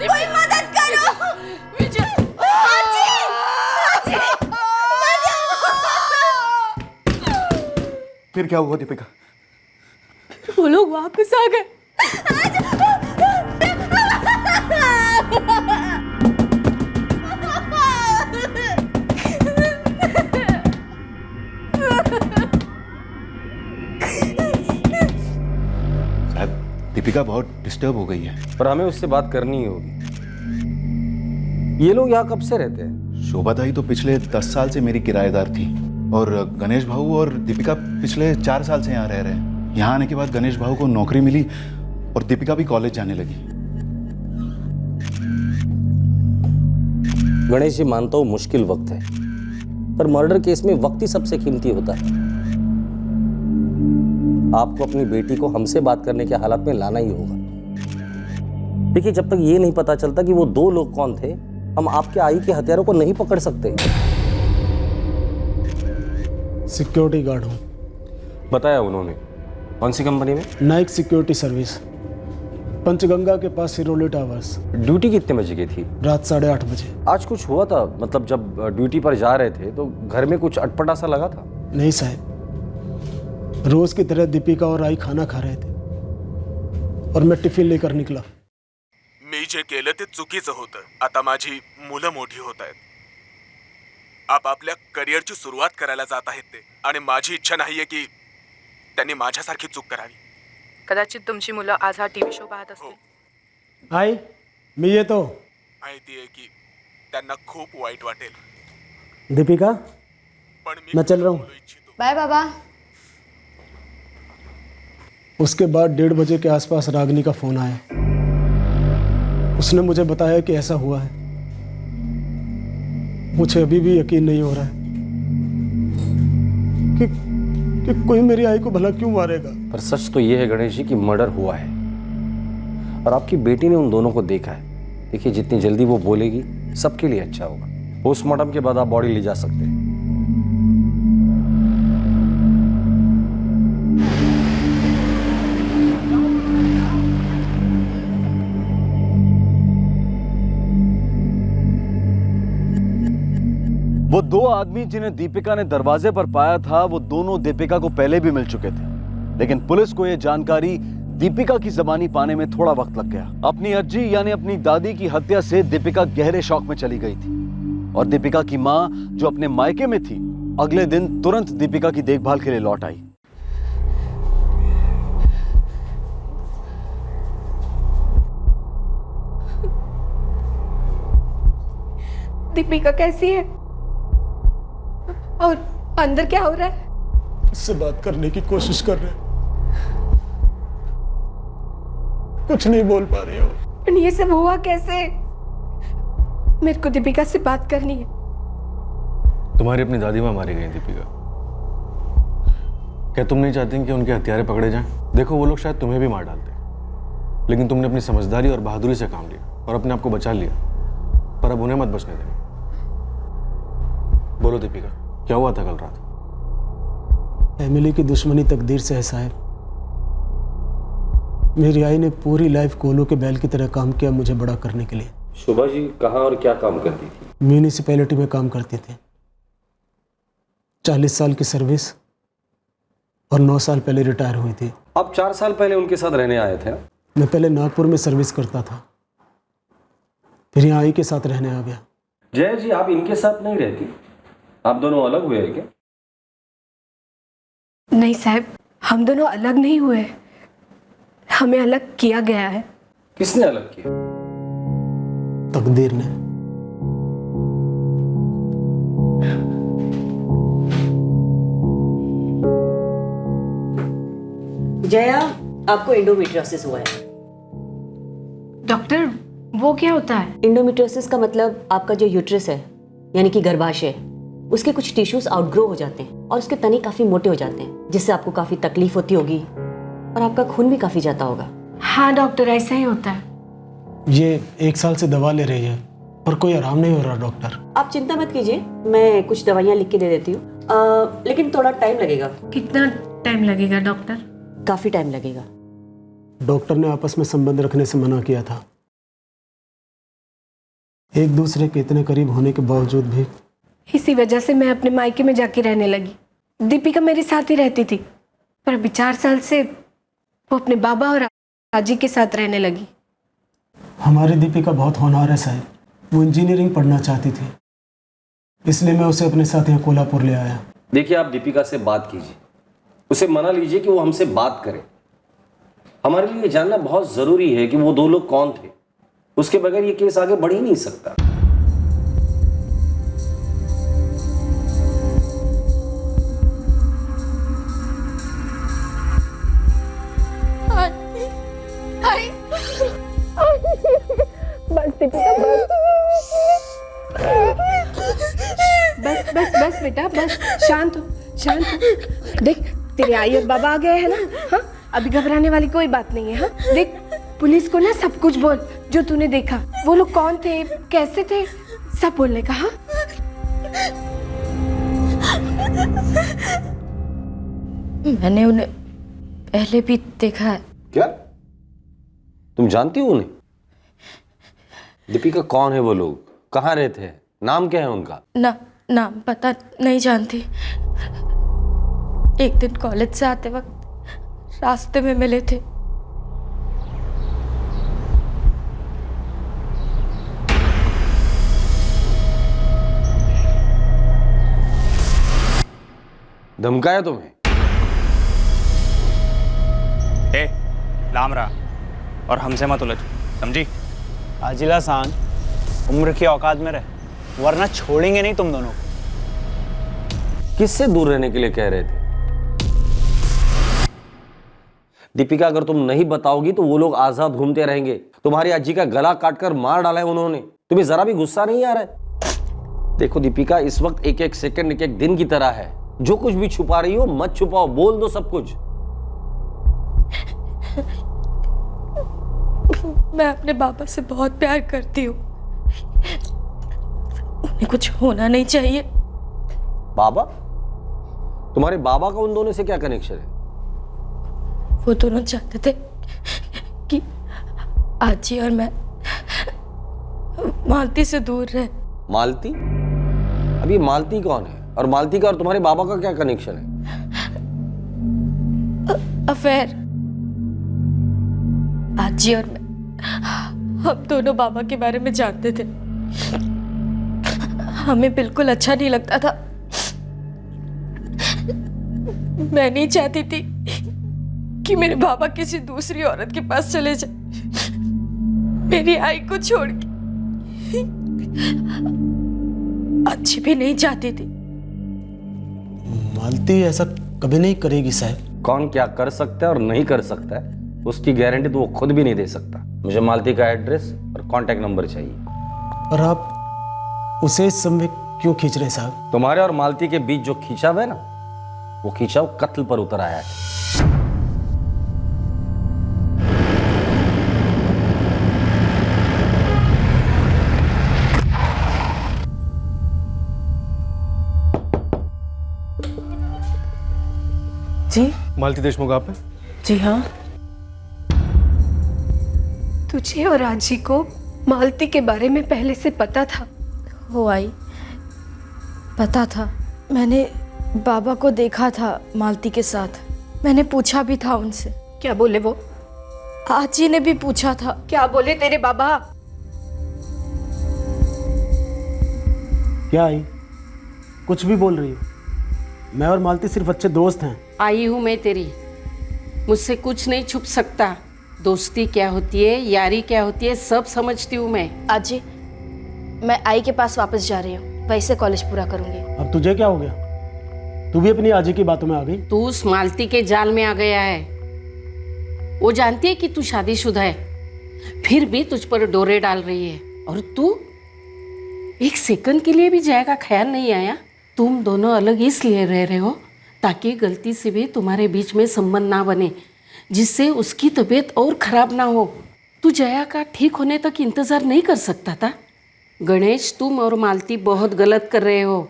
कोई मदद करो! आजी, आजी, फिर क्या हुआ दीपिका? वो लोग वापस आ गए। साहब, दीपिका बहुत डिस्टर्ब हो गई है। पर हमें उससे बात करनी ही होगी। ये लोग यहाँ कब से रहते हैं? शोभा ताई तो पिछले 10 साल से मेरी किराएदार थी और गणेश भाऊ और दीपिका पिछले 4 साल से यहाँ रह रहे हैं। यहाँ आने के बाद गणेश भाऊ को नौकरी मिली और दीपिका भी कॉलेज जाने लगी। गणेश जी, मानता हूं मुश्किल वक्त है, पर मर्डर केस में वक्त ही सबसे कीमती होता है। आपको अपनी बेटी को हमसे बात करने के हालात में लाना ही होगा। देखिए, जब तक ये नहीं पता चलता कि वो 2 लोग कौन थे, हम आपके आई के हथियारों को नहीं पकड़ सकते। सिक्योरिटी गार्ड हूँ। बताया उन्होंने। कौन सी कंपनी में? नाइक सिक्योरिटी सर्विस, पंचगंगा के पास सिरोली टावर्स। ड्यूटी कितने बजे की थी? रात 8:30 बजे। आज कुछ हुआ था? मतलब जब ड्यूटी पर जा रहे थे तो घर में कुछ अटपटा सा लगा था? नहीं साहब, रोज की तरह दीपिका और आई खाना खा रहे थे और मैं टिफिन लेकर निकला। मी जे केलं ते चुकीचं होतं. आता माझी मुलं मोठी होत आहेत. आप आपल्या करिअरची सुरुवात करायला जात आहेत ते, आणि माझी इच्छा नाहीये की त्यांनी माझ्यासारखी चूक करावी. कदाचित तुमची मुलं आज हा टीव्ही शो पाहत असतील. आई, मी येतो. माहिती आहे की त्यांना खूप वाईट वाटेल. दीपिका, मैं चल रहा हूँ। बाय बाबा। उसके बाद 1:30 बजे के आसपास रागिनी का फोन आया। उसने मुझे बताया कि ऐसा हुआ है। मुझे अभी भी यकीन नहीं हो रहा है कि कोई मेरी आई को भला क्यों मारेगा। पर सच तो ये है गणेश जी कि मर्डर हुआ है और आपकी बेटी ने उन दोनों को देखा है। देखिए, जितनी जल्दी वो बोलेगी सबके लिए अच्छा होगा। पोस्टमार्टम के बाद आप बॉडी ले जा सकते हैं। वो 2 आदमी जिन्हें दीपिका ने दरवाजे पर पाया था, वो दोनों दीपिका को पहले भी मिल चुके थे, लेकिन पुलिस को यह जानकारी दीपिका की जबानी पाने में थोड़ा वक्त लग गया। अपनी अज्जी यानी अपनी दादी की हत्या से दीपिका गहरे शौक में चली गई थी और दीपिका की मां, जो अपने मायके में थी, अगले दिन तुरंत दीपिका की देखभाल के लिए लौट आई। दीपिका कैसी है और अंदर क्या हो रहा है? उससे बात करने की कोशिश कर रहे, कुछ नहीं बोल पा रही हो। ये सब हुआ कैसे? मेरे को दीपिका से बात करनी है। तुम्हारी अपनी दादी माँ मारी गई दीपिका। क्या तुम नहीं चाहती कि उनके हत्यारे पकड़े जाएं? देखो, वो लोग शायद तुम्हें भी मार डालते, लेकिन तुमने अपनी समझदारी और बहादुरी से काम लिया और अपने आप को बचा लिया। पर अब उन्हें मत बचने देना। बोलो दीपिका, क्या हुआ था कल रात? फैमिली की दुश्मनी तकदीर से है साहब। मेरी आई ने पूरी लाइफ कोलो के बैल की तरह काम किया मुझे बड़ा करने के लिए। शोभा जी कहाँ और क्या काम करती थी? म्यूनिसिपैलिटी में काम करते थे। 40 साल की सर्विस और 9 साल पहले रिटायर हुई थी। आप 4 साल पहले उनके साथ रहने आए थे? मैं पहले नागपुर में सर्विस करता था, फिर यहाँ आई के साथ रहने आ गया। जय जी, आप इनके साथ नहीं रहती? आप दोनों अलग हुए हैं क्या? नहीं साहब, हम दोनों अलग नहीं हुए, हमें अलग किया गया है। किसने अलग किया? तकदीर ने। जया, आपको एंडोमेट्रियोसिस हुआ है। डॉक्टर, वो क्या होता है? एंडोमेट्रियोसिस का मतलब आपका जो यूट्रस है यानी कि गर्भाशय, उसके कुछ टिश्यूज आउटग्रो हो जाते हैं और उसके तने काफी मोटे हो जाते हैं, जिससे आपको काफी तकलीफ होती होगी और आपका खून भी काफी जाता होगा। हाँ डॉक्टर, ऐसा ही होता है। ये 1 साल से दवा ले रही है, पर कोई आराम नहीं हो रहा डॉक्टर। आप चिंता मत कीजिए, मैं कुछ दवाइयाँ लिख के दे देती हूँ, लेकिन थोड़ा टाइम लगेगा। कितना टाइम लगेगा डॉक्टर? काफ़ी टाइम लगेगा। डॉक्टर ने आपस में संबंध रखने से मना किया था। एक दूसरे के इतने करीब होने के बावजूद भी। इसी वजह से मैं अपने मायके में जाके रहने लगी। दीपिका मेरे साथ ही रहती थी, पर अभी 4 साल से वो अपने बाबा और आजी के साथ रहने लगी। हमारी दीपिका बहुत होनहार है साहब, वो इंजीनियरिंग पढ़ना चाहती थी, इसलिए मैं उसे अपने साथ यहाँ कोल्हापुर ले आया। देखिए, आप दीपिका से बात कीजिए, उसे मना लीजिए कि वो हमसे बात करे। हमारे लिए जानना बहुत जरूरी है कि वो 2 लोग कौन थे। उसके बगैर ये केस आगे बढ़ ही नहीं सकता। बस दीपिका, बस बस बस बेटा, बस शांत हो, शांत हो। देख, तेरे आई और बाबा आ गए हैं ना। हाँ, अभी घबराने वाली कोई बात नहीं है। हाँ, देख, पुलिस को ना सब कुछ बोल जो तूने देखा, वो लोग कौन थे, कैसे थे, सब बोलने का। हाँ, मैंने उन्हें पहले भी देखा है। क्या तुम जानती हो उन्हें? दीपिका कौन है वो लोग, कहाँ रहते हैं, नाम क्या है उनका? नाम पता नहीं जानती। एक दिन कॉलेज से आते वक्त रास्ते में मिले थे। धमकाया तुम्हें? लाम रहा और हमसे मत उलझ, समझी? आजिला सान, उम्र की औकात में रहे, वरना छोड़ेंगे नहीं तुम दोनों को। किससे दूर रहने के लिए कह रहे थे? दीपिका, अगर तुम नहीं बताओगी तो वो लोग आजाद घूमते रहेंगे। तुम्हारी आजी का गला काटकर मार डाला है उन्होंने। तुम्हें जरा भी गुस्सा नहीं आ रहा है? देखो दीपिका, इस वक्त एक एक सेकंड एक एक दिन की तरह है। जो कुछ भी छुपा रही हो मत छुपाओ, बोल दो सब कुछ। मैं अपने बाबा से बहुत प्यार करती हूँ, उन्हें कुछ होना नहीं चाहिए। बाबा? तुम्हारे बाबा का उन दोनों से क्या कनेक्शन है? वो दोनों चाहते थे कि आजी और मैं मालती से दूर रहे। मालती? अब ये मालती कौन है? और मालती का और तुम्हारे बाबा का क्या कनेक्शन है? अफेयर। आजी और मैं, हम दोनों बाबा के बारे में जानते थे। हमें बिल्कुल अच्छा नहीं लगता था। मैं नहीं चाहती थी कि मेरे बाबा किसी दूसरी औरत के पास चले जाए, मेरी आई को छोड़ के। अच्छी भी नहीं चाहती थी। मालती ऐसा कभी नहीं करेगी साहब। कौन क्या कर सकता है और नहीं कर सकता है उसकी गारंटी तो वो खुद भी नहीं दे सकता। मुझे मालती का एड्रेस और कांटेक्ट नंबर चाहिए। और आप उसे इस समय क्यों खींच रहे हैं साहब? तुम्हारे और मालती के बीच जो खींचाव है ना, वो खींचाव कत्ल पर उतर आया है। जी? मालती देशमुख आप हैं? जी हाँ। तुझे और आजी को मालती के बारे में पहले से पता था? हो आई, पता था। मैंने बाबा को देखा था मालती के साथ। मैंने पूछा भी था उनसे। क्या बोले वो? आजी ने भी पूछा था। क्या बोले तेरे बाबा? क्या आई, कुछ भी बोल रही हो? मैं और मालती सिर्फ अच्छे दोस्त हैं। आई हूँ मैं तेरी, मुझसे कुछ नहीं छुप सकता। दोस्ती क्या होती है, यारी क्या होती है, सब समझती हूँ मैं। आजी, मैं आई के पास वापस जा रही हूँ, वैसे कॉलेज पूरा करूँगी। अब तुझे क्या हो गया? तू भी अपनी आजी की बातों में आ गई? तू उस मालती के जाल में आ गया है। वो जानती है कि तू शादीशुदा है, फिर भी तुझ पर डोरे डाल रही है। और तू एक सेकंड के लिए भी जाएगा ख्याल नहीं आया? तुम दोनों अलग इसलिए रह रहे हो ताकि गलती से भी तुम्हारे बीच में संबंध ना बने, जिससे उसकी तबीयत और खराब ना हो। तू जया का ठीक होने तक इंतजार नहीं कर सकता था? गणेश, तुम और मालती बहुत गलत कर रहे हो।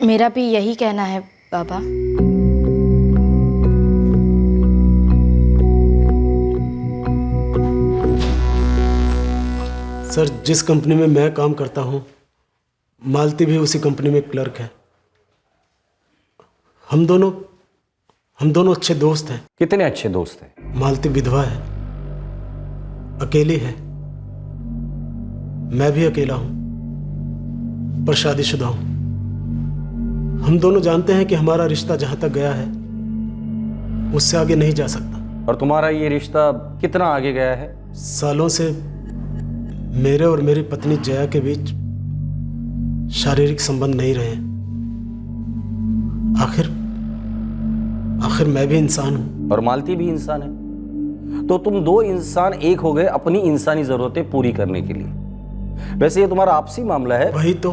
मेरा भी यही कहना है बाबा। सर, जिस कंपनी में मैं काम करता हूँ, मालती भी उसी कंपनी में क्लर्क है। हम दोनों अच्छे दोस्त हैं। कितने अच्छे दोस्त हैं? मालती विधवा है, अकेली है। मैं भी अकेला हूँ, पर शादीशुदा हूँ। हम दोनों जानते हैं कि हमारा रिश्ता जहाँ तक गया है उससे आगे नहीं जा सकता। और तुम्हारा ये रिश्ता कितना आगे गया है? सालों से मेरे और मेरी पत्नी जया के बीच शारीरिक संबंध नहीं रहे। आखिर मैं भी इंसान हूं और मालती भी इंसान है। तो तुम दो इंसान एक हो गए अपनी इंसानी जरूरतें पूरी करने के लिए। वैसे ये तुम्हारा आपसी मामला है। वही तो।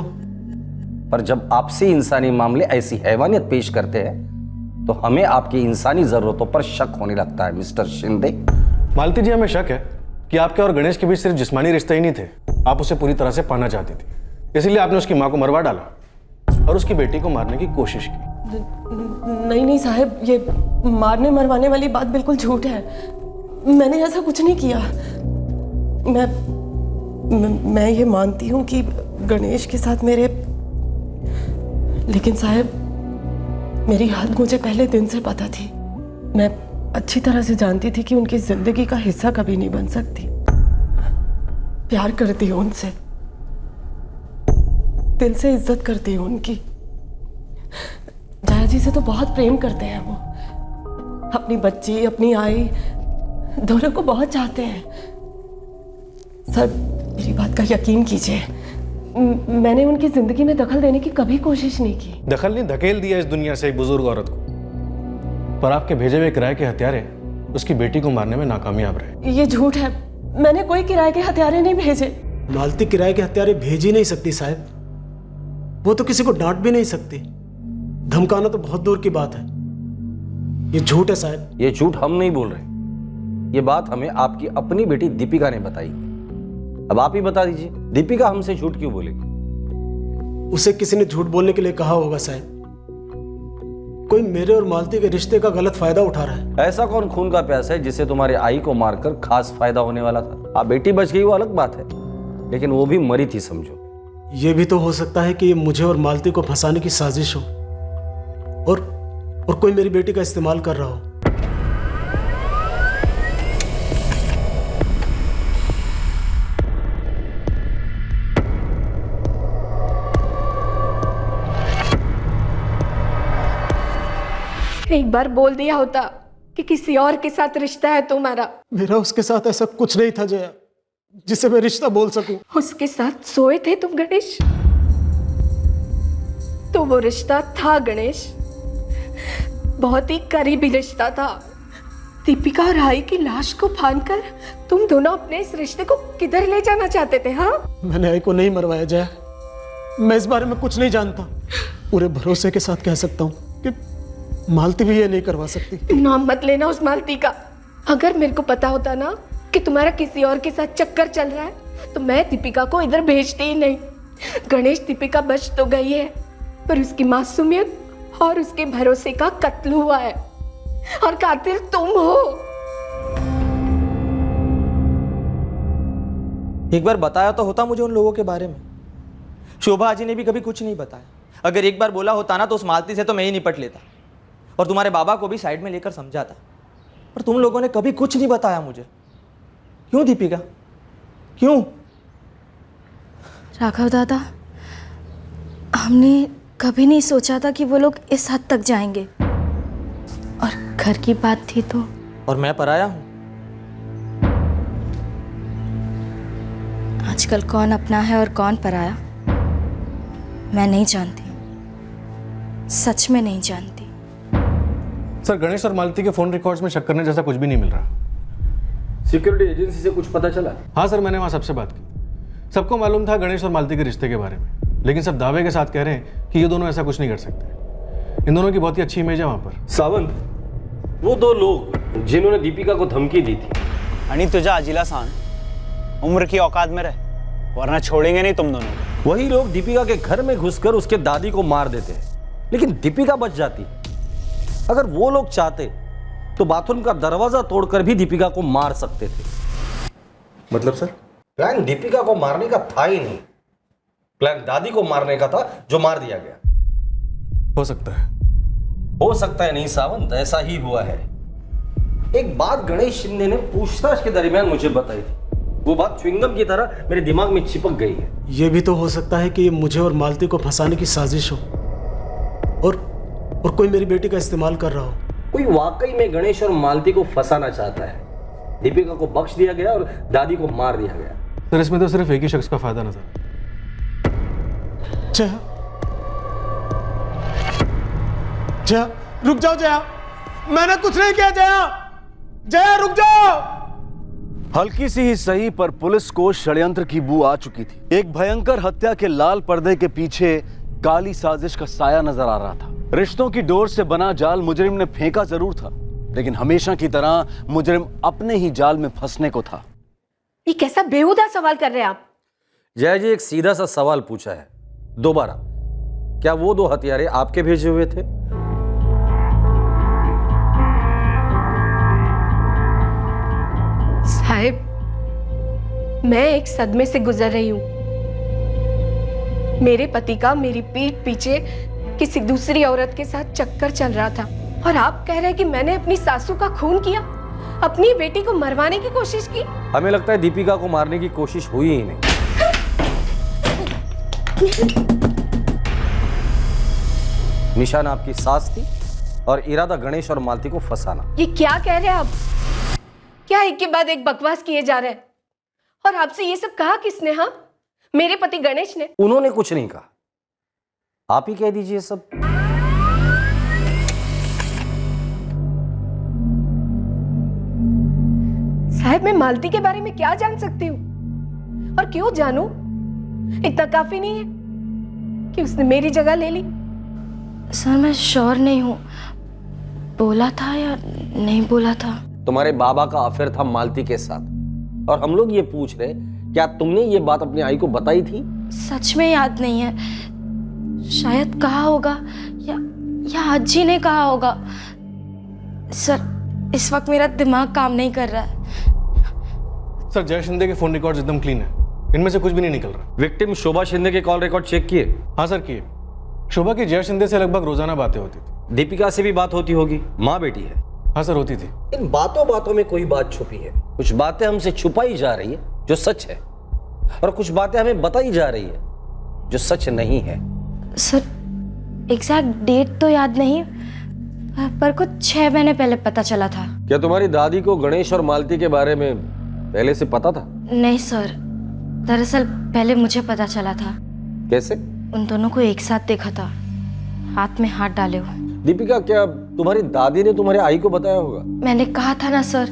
पर जब आपसी इंसानी मामले ऐसी हैवानियत पेश करते हैं तो हमें आपकी इंसानी जरूरतों पर शक होने लगता है मिस्टर शिंदे। मालती जी, हमें शक है कि आपके और गणेश के बीच सिर्फ जिस्मानी रिश्ते ही नहीं थे, आप उसे पूरी तरह से पाना चाहती थी। इसीलिए आपने उसकी मां को मरवा डाला और उसकी बेटी को मारने की कोशिश की। नहीं साहब, ये मारने मरवाने वाली बात बिल्कुल झूठ है। मैंने ऐसा कुछ नहीं किया। मैं ये मानती हूँ कि गणेश के साथ मेरे, लेकिन साहब मेरी हालत मुझे पहले दिन से पता थी। मैं अच्छी तरह से जानती थी कि उनकी जिंदगी का हिस्सा कभी नहीं बन सकती। प्यार करती हूँ उनसे, दिल से इज्जत करती हूँ उनकी। जया जी से तो बहुत प्रेम करते हैं वो। अपनी बच्ची, अपनी आई, दोनों को बहुत चाहते हैं। सर, मेरी बात का यकीन कीजिए, मैंने उनकी जिंदगी में दखल देने की कभी कोशिश नहीं की। दखल नहीं, धकेल दिया इस दुनिया से एक बुजुर्ग औरत को। पर आपके भेजे हुए किराए के हत्यारे उसकी बेटी को मारने में नाकामयाब रहे। ये झूठ है, मैंने कोई किराए के हथियारे नहीं भेजे। मालती किराए के हत्यारे भेज ही नहीं सकती साहब। वो तो किसी को डांट भी नहीं सकती। धमकाना तो बहुत दूर की बात है। ये झूठ है साहब। ये झूठ हम नहीं बोल रहे, ये बात हमें आपकी अपनी बेटी दीपिका ने बताई। अब आप ही बता दीजिए, दीपिका हमसे झूठ क्यों बोलेगी? उसे किसी ने झूठ बोलने के लिए कहा होगा साहब। कोई मेरे और मालती के रिश्ते का गलत फायदा उठा रहा है। ऐसा कौन खून का प्यास है जिसे तुम्हारे आई को मारकर खास फायदा होने वाला था? आप बेटी बच गई वो अलग बात है, लेकिन वो भी मरी थी समझो। ये भी तो हो सकता है कि ये मुझे और मालती को फंसाने की साजिश हो और कोई मेरी बेटी का इस्तेमाल कर रहा हो। एक बार बोल दिया होता कि किसी और के साथ रिश्ता है तुम्हारा। मेरा उसके साथ ऐसा कुछ नहीं था जया जिससे मैं रिश्ता बोल सकूं। उसके साथ सोए थे तुम गणेश, तो वो रिश्ता था गणेश, बहुत ही करीबी रिश्ता था। दीपिका और आई की लाश को फांदकर तुम दोनों अपने इस रिश्ते को किधर ले जाना चाहते थे? हाँ, मैंने आई को नहीं मरवाया जया, मैं इस बारे में कुछ नहीं जानता। पूरे भरोसे के साथ कह सकता हूँ कि मालती भी ये नहीं करवा सकती। नाम मत लेना उस मालती का। अगर मेरे को पता होता ना कि तुम्हारा किसी और के साथ चक्कर चल रहा है तो मैं दीपिका को इधर भेजती ही नहीं। गणेश, दीपिका बच तो गई है, पर उसकी मासूमियत और उसके भरोसे का कत्ल हुआ है, और कातिल तुम हो। एक बार बताया तो होता मुझे उन लोगों के बारे में। शोभा जी ने भी कभी कुछ नहीं बताया। अगर एक बार बोला होता ना तो उस मालती से तो मैं ही निपट लेता और तुम्हारे बाबा को भी साइड में लेकर समझाता, पर तुम लोगों ने कभी कुछ नहीं बताया मुझे। क्यों दीपिका, क्यों? राघव दादा, हमने कभी नहीं सोचा था कि वो लोग इस हद तक जाएंगे, और घर की बात थी तो। और मैं पराया हूं। आजकल कौन अपना है और कौन पराया मैं नहीं जानती, सच में नहीं जानती। सर, गणेश और मालती के फोन रिकॉर्ड्स में शक करने जैसा कुछ भी नहीं मिल रहा। सिक्योरिटी एजेंसी से कुछ पता चला? हाँ सर, मैंने वहाँ सबसे बात की। सबको मालूम था गणेश और मालती के रिश्ते के बारे में, लेकिन सब दावे के साथ कह रहे हैं कि ये दोनों ऐसा कुछ नहीं कर सकते। इन दोनों की बहुत ही अच्छी इमेज है वहाँ पर। सावंत, वो दो लोग जिन्होंने दीपिका को धमकी दी थी आणि तुझ्या आजीला सांग उम्र की औकात में रह, वरना छोड़ेंगे नहीं तुम दोनों को। वही लोग दीपिका के घर में घुसकर उसके दादी को मार देते हैं, लेकिन दीपिका बच जाती। अगर वो लोग चाहते तो बाथरूम का दरवाजा तोड़कर भी दीपिका को मार सकते थे। मतलब सर? प्लान दीपिका को मारने का था ही नहीं, प्लान दादी को मारने का था, जो मार दिया गया। हो सकता है। हो सकता है नहीं सावंत, ऐसा ही हुआ है। एक बात गणेश शिंदे ने पूछताछ के दरमियान मुझे बताई थी, वो बात च्युइंगम की तरह मेरे दिमाग में चिपक गई है। ये भी तो हो सकता है कि ये मुझे और मालती को फंसाने की साजिश हो, और कोई मेरी बेटी का इस्तेमाल कर रहा हो। कोई वाकई में गणेश और मालती को फंसाना चाहता है। दीपिका को बख्श दिया गया और दादी को मार दिया गया। सर इसमें तो सिर्फ एक ही शख्स का फायदा नजर आता है। जया, रुक जाओ जया, मैंने कुछ नहीं किया। जया, जया रुक जाओ। हल्की सी ही सही पर पुलिस को षड्यंत्र की बू आ चुकी थी। एक भयंकर हत्या के लाल पर्दे के पीछे काली साजिश का साया नजर आ रहा था। रिश्तों की डोर से बना जाल मुजरिम ने फेंका जरूर था, लेकिन हमेशा की तरह मुजरिम अपने ही जाल में फंसने को था। ये कैसा बेहुदा सवाल कर रहे हैं आप? जया जी, एक सीधा सा सवाल पूछा है दोबारा, क्या वो दो हथियारे आपके भेजे हुए थे? साहिब, मैं एक सदमे से गुजर रही हूं। मेरे पति का मेरी पीठ पीछे किसी दूसरी औरत के साथ चक्कर चल रहा था, और आप कह रहे हैं कि मैंने अपनी सासू का खून किया, अपनी बेटी को मरवाने की कोशिश की। हमें लगता है दीपिका को मारने की कोशिश हुई ही नहीं। निशान आपकी सास थी और इरादा गणेश और मालती को फंसाना। ये क्या कह रहे हैं आप? क्या एक के बाद एक बकवास किए जा रहे हैं? और आपसे ये सब कहा किसने? हाँ, मेरे पति गणेश ने। उन्होंने कुछ नहीं कहा, आप ही कह दीजिए सब। साहब, मैं मालती के बारे में क्या जान सकती हूँ, और क्यों जानूं? इतना काफी नहीं है कि उसने मेरी जगह ले ली? सर, मैं श्योर नहीं हूँ, बोला था या नहीं बोला था। तुम्हारे बाबा का अफेयर था मालती के साथ, और हम लोग ये पूछ रहे, क्या तुमने ये बात अपनी आई को बताई थी? सच में याद नहीं है, शायद कहा होगा या अज्जी ने कहा होगा। सर, इस वक्त मेरा दिमाग काम नहीं कर रहा है। सर, जय शिंदे के फोन रिकॉर्ड्स एकदम क्लीन है, इनमें से कुछ भी नहीं निकल रहा। विक्टिम शोभा शिंदे के कॉल रिकॉर्ड चेक किए? हाँ सर, किए। शोभा की जय शिंदे से लगभग रोजाना बातें होती थी। दीपिका से भी बात होती होगी, माँ बेटी है। हाँ सर, होती थी। इन बातों बातों में कोई बात छुपी है। कुछ बातें हमसे छुपाई जा रही है जो सच है, और कुछ बातें हमें बताई जा रही है जो सच नहीं है। सर, एग्जैक्ट डेट तो याद नहीं, पर कुछ 6 महीने पहले पता चला था। क्या तुम्हारी दादी को गणेश और मालती के बारे में पहले से पता था? नहीं सर, दरअसल पहले मुझे पता चला था। कैसे? उन दोनों को एक साथ देखा था, हाथ में हाथ डाले हुए। दीपिका, क्या तुम्हारी दादी ने तुम्हारे आई को बताया होगा? मैंने कहा था ना सर,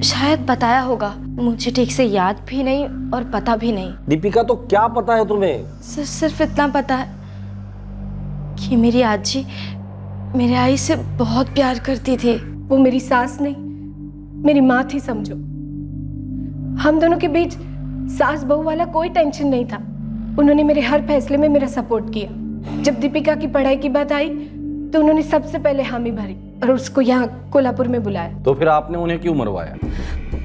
शायद बताया होगा, मुझे ठीक से याद भी नहीं और पता भी नहीं। दीपिका, तो क्या पता है तुम्हें? सर, सिर्फ इतना पता है कि मेरी आजी मेरे आई से बहुत प्यार करती थी। वो मेरी सास नहीं, मेरी माँ थी समझो। हम दोनों के बीच सास बहू वाला कोई टेंशन नहीं था। उन्होंने मेरे हर फैसले में मेरा सपोर्ट किया। जब दीपिका की पढ़ाई की बात आई तो उन्होंने सबसे पहले हामी भरी और उसको यहाँ कोल्हापुर में बुलाया। तो फिर आपने उन्हें क्यों मरवाया?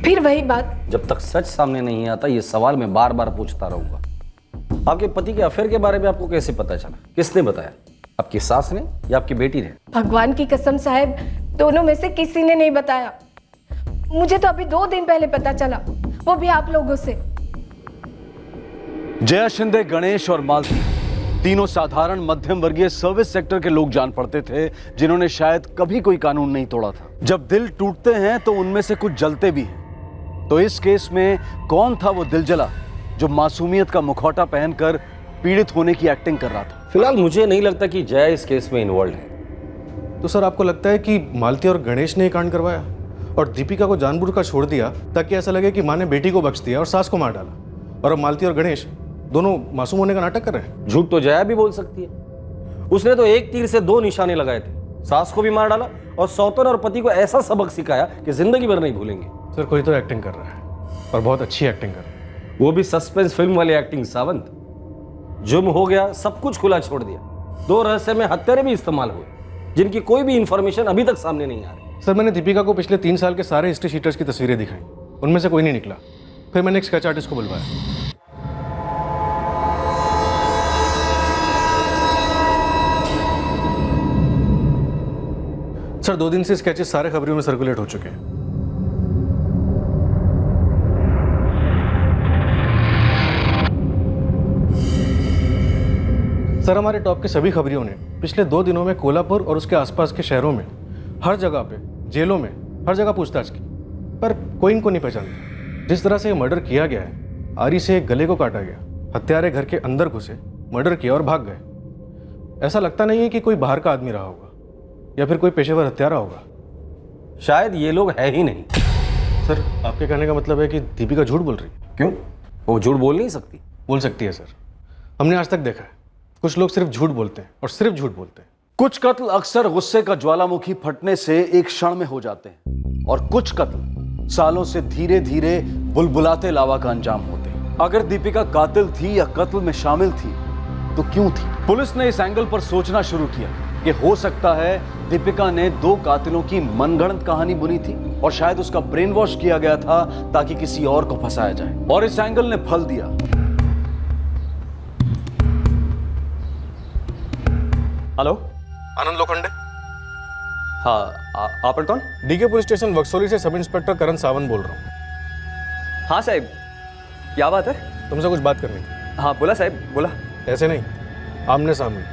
फिर वही बात, जब तक सच सामने नहीं आता ये सवाल मैं बार बार पूछता रहूंगा। आपके पति के अफेयर के बारे में आपको कैसे पता चला? किसने बताया? आपकी सास ने या आपकी बेटी ने? भगवान की कसम साहब, दोनों में से किसी ने नहीं बताया। मुझे तो अभी 2 दिन पहले पता चला, वो भी आप लोगों से। जया शिंदे, गणेश और मालती तीनों साधारण मध्यम वर्गीय सर्विस सेक्टर के लोग जान पड़ते थे, जिन्होंने शायद कभी कोई कानून नहीं तोड़ा था। जब दिल टूटते हैं तो उनमें से कुछ जलते भी हैं। तो इस केस में कौन था वो दिलजला जो मासूमियत का मुखौटा पहनकर पीड़ित होने की एक्टिंग कर रहा था? फिलहाल मुझे नहीं लगता कि जया इस केस में इन्वॉल्व है। तो सर, आपको लगता है कि मालती और गणेश ने कांड करवाया और दीपिका को जानबूझकर छोड़ दिया ताकि ऐसा लगे कि माँ ने बेटी को बख्श दिया और सास को मार डाला, और अब मालती और गणेश दोनों मासूम होने का नाटक कर रहे हैं? झूठ तो जया भी बोल सकती है। उसने तो एक तीर से 2 निशाने लगाए थे, सास को भी मार डाला और सौतन और पति को ऐसा सबक सिखाया कि जिंदगी भर नहीं भूलेंगे। सर, कोई तो एक्टिंग कर रहा है और बहुत अच्छी एक्टिंग कर रहा है। वो भी सस्पेंस फिल्म वाली एक्टिंग सावंत। जुर्म हो गया, सब कुछ खुला छोड़ दिया। 2 रहस्यमय हत्यारे भी इस्तेमाल हुए जिनकी कोई भी इंफॉर्मेशन अभी तक सामने नहीं आ रही। सर मैंने दीपिका को पिछले 3 साल के सारे हिस्ट्री शीटर्स की तस्वीरें दिखाई, उनमें से कोई नहीं निकला। फिर मैंने एक स्केच आर्टिस्ट को बुलवाया। सर 2 दिन से स्केचेस सारे खबरों में सर्कुलेट हो चुके हैं। सर हमारे टॉप के सभी खबरियों ने पिछले 2 दिनों में कोल्हापुर और उसके आसपास के शहरों में हर जगह पे, जेलों में, हर जगह पूछताछ की, पर कोई इनको नहीं पहचानता। जिस तरह से ये मर्डर किया गया है, आरी से गले को काटा गया, हत्यारे घर के अंदर घुसे, मर्डर किया और भाग गए। ऐसा लगता नहीं है कि कोई बाहर का आदमी रहा होगा या फिर कोई पेशेवर हत्यारा होगा। शायद ये लोग है ही नहीं। सर आपके कहने का मतलब है कि दीपिका झूठ बोल रही है? क्यों? वो झूठ बोल नहीं सकती? बोल सकती है सर। हमने आज तक देखा है कुछ लोग सिर्फ झूठ बोलते हैं और सिर्फ झूठ बोलते हैं। कुछ कत्ल अक्सर गुस्से का ज्वालामुखी फटने से एक क्षण में हो जाते हैं और कुछ कत्ल सालों से धीरे धीरे बुलबुलाते लावा का अंजाम होते हैं। अगर दीपिका कातिल थी या कत्ल में शामिल थी तो क्यों थी? पुलिस ने इस एंगल पर सोचना शुरू किया कि हो सकता है दीपिका ने 2 कातिलों की मनगढ़ंत कहानी बुनी थी और शायद उसका ब्रेन वॉश किया गया था ताकि किसी और को फंसाया जाए, और इस एंगल ने फल दिया। हेलो, आनंद लोखंडे। हाँ, आप कौन? डीके पुलिस स्टेशन वक्सोली से सब इंस्पेक्टर करण सावंत बोल रहा हूँ। हाँ साहब, क्या बात है? तुमसे कुछ बात करनी थी। हाँ बोला साहब, बोला। ऐसे नहीं, आमने सामने,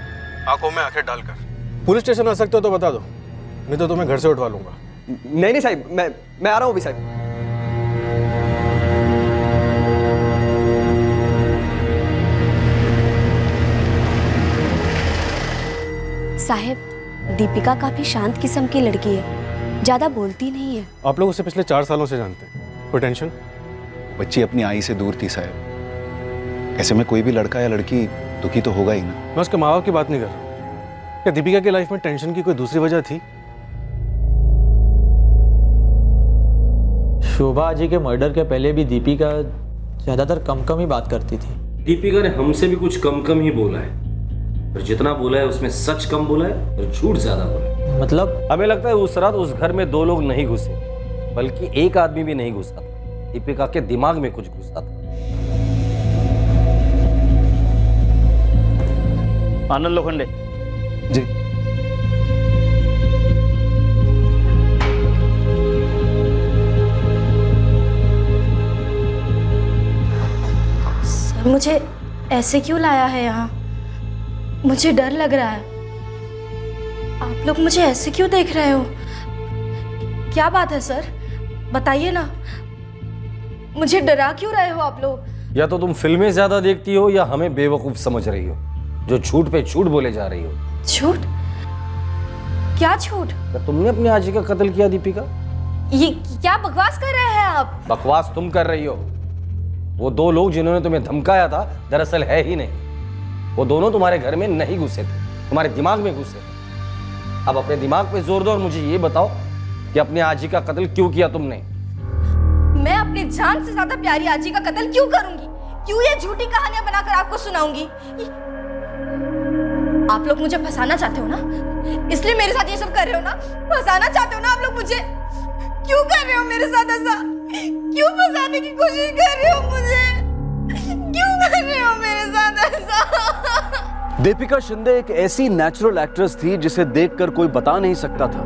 आंखों में आंखें डालकर। पुलिस स्टेशन आ सकते हो तो बता दो, नहीं तो तुम्हें घर से उठवा लूंगा। नहीं साहब, मैं आ रहा हूँ अभी साहब। साहब, दीपिका काफी शांत किस्म की लड़की है, ज्यादा बोलती नहीं है। आप लोग उसे पिछले 4 सालों से जानते हैं। कोई टेंशन? बच्ची अपनी आई से दूर थी साहब। ऐसे में कोई भी लड़का या लड़की दुखी तो होगा ही ना। मैं उसके माँ बाप की बात नहीं कर रहा। क्या दीपिका की लाइफ में टेंशन की कोई दूसरी वजह थी? शोभा जी के मर्डर के पहले भी दीपिका ज्यादातर कम ही बात करती थी। दीपिका ने हमसे भी कुछ कम ही बोला है, पर जितना बोला है उसमें सच कम बोला है और झूठ ज्यादा बोला है। मतलब? हमें लगता है उस रात उस घर में 2 लोग नहीं घुसे, बल्कि एक आदमी भी नहीं घुसा था। दीपिका के दिमाग में कुछ घुसा था। आनंद लोखंडे जी। सर, मुझे ऐसे क्यों लाया है यहाँ? मुझे डर लग रहा है। आप लोग मुझे ऐसे क्यों देख रहे हो? क्या बात है सर, बताइए ना। मुझे डरा क्यों रहे हो आप लोग? या तो तुम फिल्में ज्यादा देखती हो या हमें बेवकूफ समझ रही हो, जो झूठ पे झूठ बोले जा रही हो। झूठ? क्या झूठ? क्या तुमने अपनी आजी का कत्ल किया दीपिका? ये क्या बकवास कर रहे हैं आप? बकवास तुम कर रही हो। वो 2 लोग जिन्होंने तुम्हें धमकाया था दरअसल है ही नहीं। वो दोनों तुम्हारे घर में नहीं घुसे थे, तुम्हारे दिमाग में घुसे थे। अब अपने दिमाग पे जोर दो और मुझे ये बताओ कि अपने आजी का कत्ल क्यों किया तुमने? मैं अपनी जान से ज्यादा प्यारी आजी का कत्ल क्यों करूंगी? क्यों ये झूठी कहानियां बनाकर आपको सुनाऊंगी? आप लोग मुझे फंसाना चाहते हो ना, इसलिए मेरे साथ ये सब कर रहे हो ना? फंसाना चाहते हो ना आप लोग मुझे? क्यों कर रहे हो मेरे साथ ऐसा? क्यों फंसाने की कोशिश कर रहे हो मुझे? क्यों कर रहे हो मेरे साथ ऐसा? दीपिका शिंदे एक ऐसी नेचुरल एक्ट्रेस थी जिसे देखकर कोई बता नहीं सकता था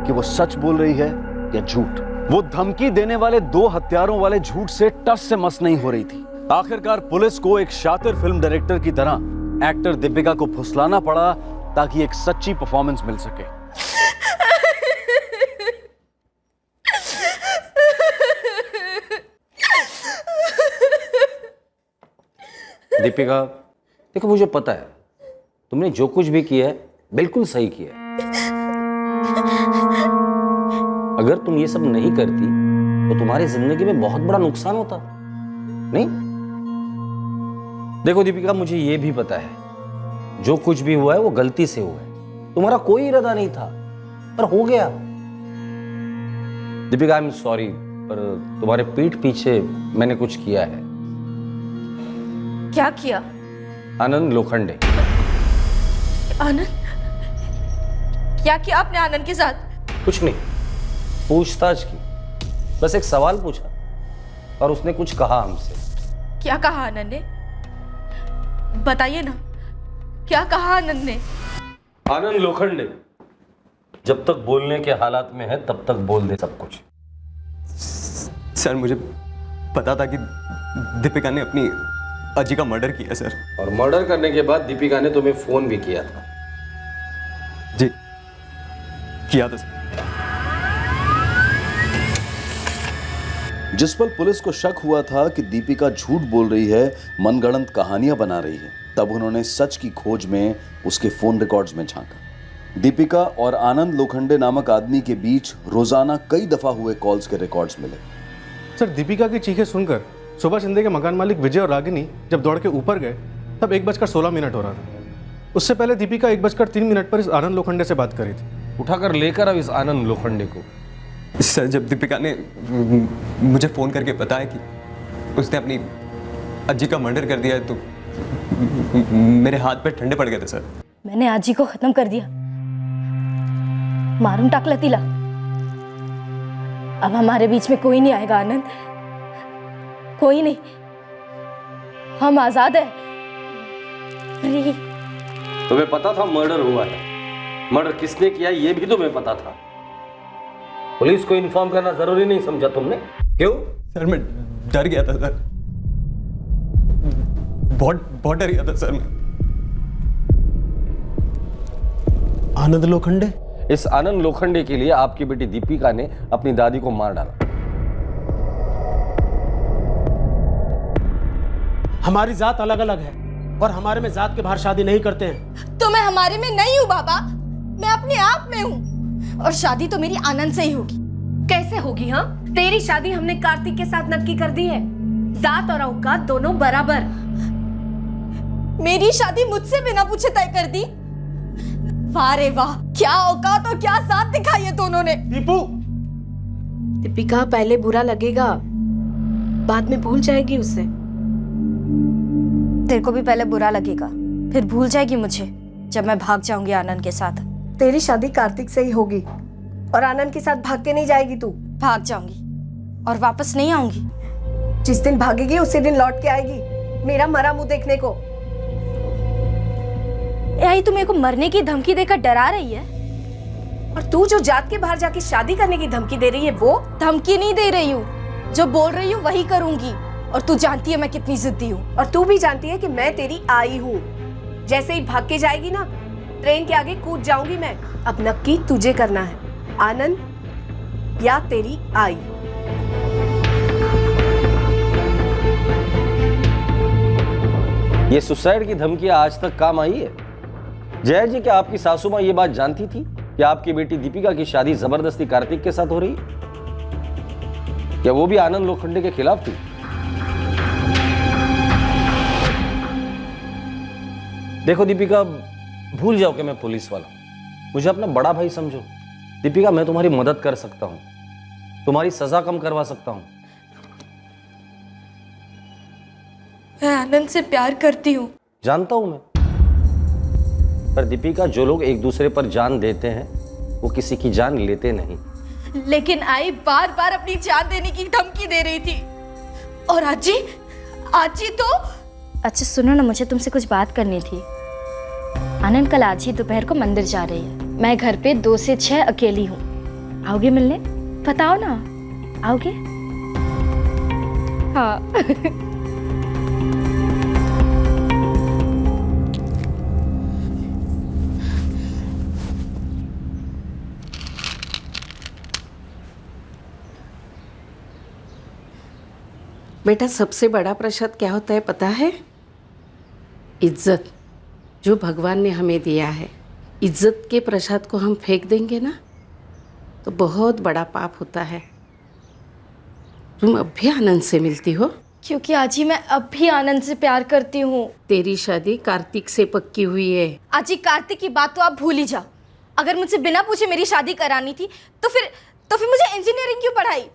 कि वो सच बोल रही है या झूठ। वो धमकी देने वाले 2 हत्यारों वाले झूठ से टस से मस नहीं हो रही थी। आखिरकार पुलिस को एक शातिर फिल्म डायरेक्टर की तरह एक्टर दीपिका को फुसलाना पड़ा ताकि एक सच्ची परफॉर्मेंस मिल सके। दीपिका, देखो मुझे पता है तुमने जो कुछ भी किया है बिल्कुल सही किया है। अगर तुम ये सब नहीं करती तो तुम्हारी जिंदगी में बहुत बड़ा नुकसान होता नहीं? देखो दीपिका, मुझे ये भी पता है जो कुछ भी हुआ है वो गलती से हुआ है। तुम्हारा कोई इरादा नहीं था पर हो गया। दीपिका, आई एम सॉरी, पर तुम्हारे पीठ पीछे मैंने कुछ किया है। क्या किया? आनंद लोखंडे। आनंद? क्या किया आपने आनंद के साथ? कुछ नहीं, पूछताछ की, बस एक सवाल पूछा और उसने कुछ कहा हमसे। क्या कहा आनंद ने? बताइए ना, क्या कहा आनंद ने? आनंद लोखंडे जब तक बोलने के हालात में है तब तक बोल दे सब कुछ। सर मुझे पता था कि दीपिका ने अपनी अजी का मर्डर किया सर। और मर्डर करने के बाद दीपिका ने तुम्हें फोन भी किया था। जी किया था सर। जिस पल पुलिस को शक हुआ था कि दीपिका झूठ बोल रही है, मनगढ़ंत कहानियां बना रही है, तब उन्होंने सच की खोज में उसके फोन रिकॉर्ड्स में झांका। दीपिका और आनंद लोखंडे नामक आदमी के बीच रोजाना कई दफा हुए कॉल्स के रिकॉर्ड्स मिले। सर दीपिका की चीखें सुनकर सुबह शिंदे के मकान मालिक विजय और रागिनी जब दौड़ के ऊपर गए तब 1:16 हो रहा था। उससे पहले दीपिका 1:03 पर इस आनंद लोखंडे से बात करी थी। उठाकर लेकर अब इस आनंद लोखंडे को। सर जब दीपिका ने मुझे फ़ोन करके बताया कि उसने अपनी अजी का मर्डर कर दिया है तो मेरे हाथ पे ठंडे पड़ गए थे सर। मैंने आजी को खत्म कर दिया, मारून टाकला तिला। अब हमारे बीच में कोई नहीं आएगा आनंद, कोई नहीं। हम आजाद है, फ्री। तुम्हें पता था मर्डर हुआ है, मर्डर किसने किया ये भी तुम्हें पता था। पुलिस को इन्फॉर्म करना जरूरी नहीं समझा तुमने? क्यों? सर मैं डर गया था सर, बहुत डर गया था सर मैं। आनंद लोखंडे? इस आनंद लोखंडे के लिए आपकी बेटी दीपिका ने अपनी दादी को मार डाला। हमारी जात अलग अलग है और हमारे में जात के बाहर शादी नहीं करते हैं। तो मैं हमारे में नहीं हूँ बाबा, मैं अपने आप में हूँ। और शादी तो मेरी आनंद से ही होगी। कैसे होगी? हाँ, तेरी शादी हमने कार्तिक के साथ नक्की कर दी है। जात और औकात दोनों बराबर। मेरी शादी मुझसे बिना पूछे तय कर दी। वाह रे वाह, क्या औकात और क्या साथ दिखाई है दोनों ने। दीपिका पहले बुरा लगेगा, बाद में भूल जाएगी उससे। तेरे को भी पहले बुरा लगेगा, फिर भूल जाएगी मुझे जब मैं भाग जाऊंगी आनंद के साथ। तेरी शादी कार्तिक से ही होगी और आनंद के साथ भाग के नहीं जाएगी तू। भाग जाऊंगी और वापस नहीं आऊंगी। जिस दिन भागेगी उसी दिन लौट के आएगी मेरा मरा मुंह देखने को। आई तू मेरे को मरने की धमकी देकर डरा रही है? और तू जो जात के बाहर जाके शादी करने की धमकी दे रही है, वो धमकी नहीं दे रही हूँ, जो बोल रही हूँ वही करूंगी। और तू जानती है मैं कितनी जिद्दी हूँ। और तू भी जानती है कि मैं तेरी आई हूँ। जैसे ही भाग के जाएगी ना, ट्रेन के आगे कूद जाऊंगी मैं। अब नक्की तुझे करना है, आनंद या तेरी आई। ये सुसाइड की धमकी आज तक काम आई है? जय जी, क्या आपकी सासू माँ ये बात जानती थी कि आपकी बेटी दीपिका की शादी जबरदस्ती कार्तिक के साथ हो रही है? क्या वो भी आनंद लोखंडे के खिलाफ थी? देखो दीपिका, भूल जाओ कि मैं पुलिस वाला हूं, मुझे अपना बड़ा भाई समझो। दीपिका, मैं तुम्हारी मदद कर सकता हूं, तुम्हारी सजा कम करवा सकता हूं। मैं आनंद से प्यार करती हूँ। जानता हूं मैं, पर दीपिका, जो लोग एक दूसरे पर जान देते हैं वो किसी की जान लेते नहीं। लेकिन आई बार बार अपनी जान देने की धमकी दे रही थी। और आजी तो। अच्छा सुनो ना, मुझे तुमसे कुछ बात करनी थी। आनंद कल आज ही दोपहर को मंदिर जा रही है। मैं घर पे 2 से 6 अकेली हूँ। आओगे मिलने? बताओ ना, आओगे? हाँ। बेटा, सबसे बड़ा प्रसाद क्या होता है पता है? इज्जत, जो भगवान ने हमें दिया है। इज्जत के प्रसाद को हम फेंक देंगे ना तो बहुत बड़ा पाप होता है। तुम अब भी आनंद से मिलती हो? क्योंकि आजी मैं अब भी आनंद से प्यार करती हूँ। तेरी शादी कार्तिक से पक्की हुई है। आजी, कार्तिक की बात तो आप भूल ही जाओ। अगर मुझसे बिना पूछे मेरी शादी करानी थी तो फिर मुझे इंजीनियरिंग क्यों पढ़ाई?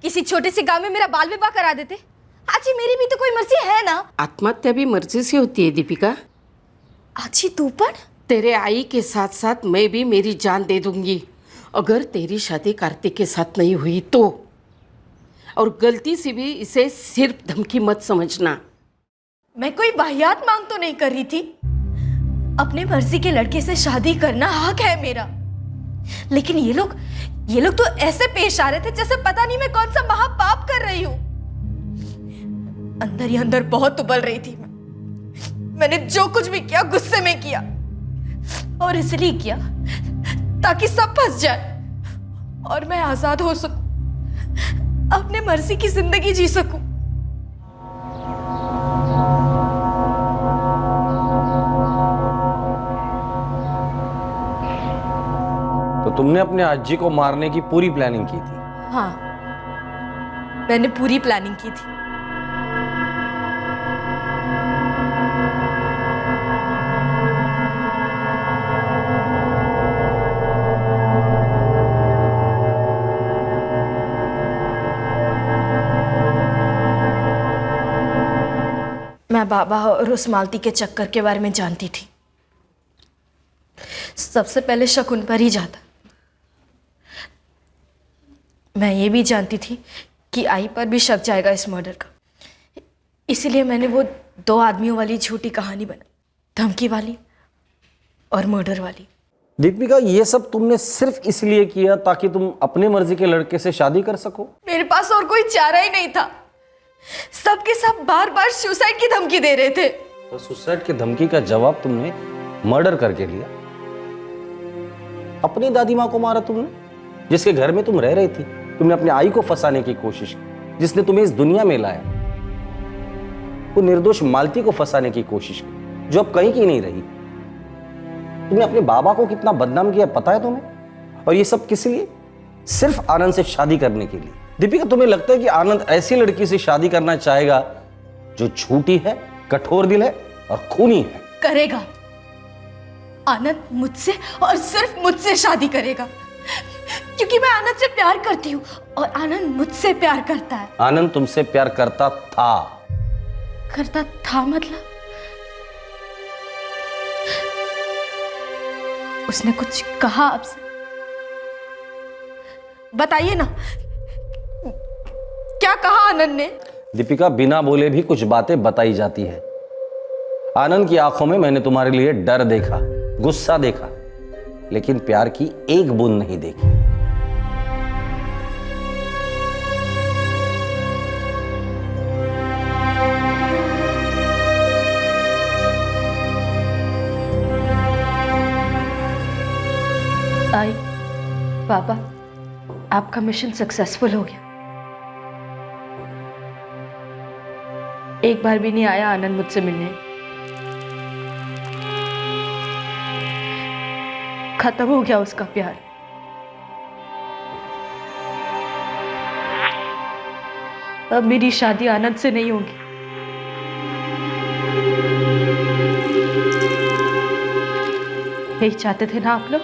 किसी छोटे से गांव में मेरा बाल विवाह करा देते। आजी मेरी भी तो कोई मर्जी है ना। आत्महत्या भी मर्जी से होती है दीपिका। आजी तू पण? तेरे आई के साथ साथ मैं भी मेरी जान दे दूंगी अगर तेरी शादी कार्तिक के साथ नहीं हुई तो। और गलती से भी इसे सिर्फ धमकी मत समझना। मैं कोई वाहियात मांग तो नहीं कर रही थी। अपने मर्जी के लड़के से शादी करना हक है मेरा, लेकिन ये लोग तो ऐसे पेश आ रहे थे जैसे पता नहीं मैं कौन सा महापाप कर रही हूं। अंदर ही अंदर बहुत उबल रही थी मैंने जो कुछ भी किया गुस्से में किया, और इसलिए किया ताकि सब फंस जाए और मैं आजाद हो सकूं, अपने मर्जी की जिंदगी जी सकूं। तो तुमने अपने आजी को मारने की पूरी प्लानिंग की थी? हाँ, मैंने पूरी प्लानिंग की थी। मैं बाबा और उस मालती के चक्कर के बारे में जानती थी। सबसे पहले शक उन पर ही जाता। मैं ये भी जानती थी कि आई पर भी शक जाएगा इस मर्डर का, इसीलिए मैंने वो 2 आदमियों वाली झूठी कहानी बनाई, धमकी वाली और मर्डर वाली। दीपिका, ये सब तुमने सिर्फ इसलिए किया ताकि तुम अपने मर्जी के लड़के से शादी कर सको? मेरे पास और कोई चारा ही नहीं था। सबके सब बार बार सुसाइड की धमकी दे रहे थे। तो सुसाइड की धमकी का जवाब तुमने मर्डर करके लिया। अपनी दादी माँ को मारा तुमने, जिसके घर में तुम रह रही थी। तुमने अपनी आई को फंसाने की कोशिश की, जिसने तुम्हें इस दुनिया में लाया। वो निर्दोष मालती को फंसाने की कोशिश की, जो अब कहीं की नहीं रही। तुमने अपने बाबा को कितना बदनाम किया पता है तुम्हें? और ये सब किस लिए? सिर्फ आनंद से शादी करने के लिए। दीपिका, तुम्हें लगता है कि आनंद ऐसी लड़की से शादी करना चाहेगा जो झूठी है, कठोर दिल है और खूनी है? करेगा। आनंद मुझसे और सिर्फ मुझसे शादी करेगा, क्योंकि मैं आनंद से प्यार करती हूँ और आनंद मुझसे प्यार करता है। आनंद तुमसे प्यार करता था। करता था मतलब? उसने कुछ कहा आपसे? बताइए ना, क्या कहा आनंद ने? दीपिका, बिना बोले भी कुछ बातें बताई जाती है। आनंद की आंखों में मैंने तुम्हारे लिए डर देखा, गुस्सा देखा, लेकिन प्यार की एक बूंद नहीं देखी। आई, पापा, आपका मिशन सक्सेसफुल हो गया। एक बार भी नहीं आया आनंद मुझसे मिलने। खत्म हो गया उसका प्यार। अब मेरी शादी आनंद से नहीं होगी। यही चाहते थे ना आप लोग?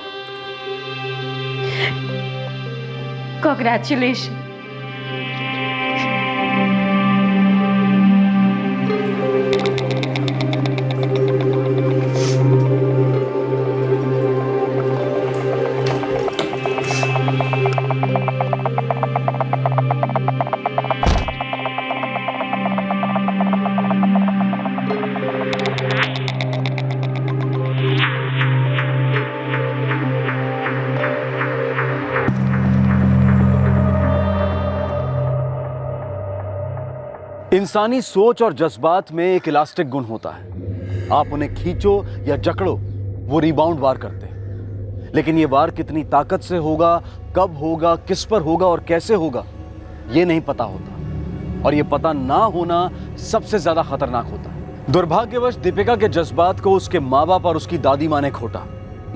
कांग्रेचुलेशन। इंसानी सोच और जज्बात में एक इलास्टिक गुण होता है। आप उन्हें खींचो या जकड़ो, वो रिबाउंड वार करते हैं। लेकिन ये वार कितनी ताकत से होगा, कब होगा, किस पर होगा और कैसे होगा, ये नहीं पता होता। और ये पता ना होना सबसे ज्यादा खतरनाक होता है। दुर्भाग्यवश दीपिका के जज्बात को उसके माँ बाप और उसकी दादी माँ ने खोटा।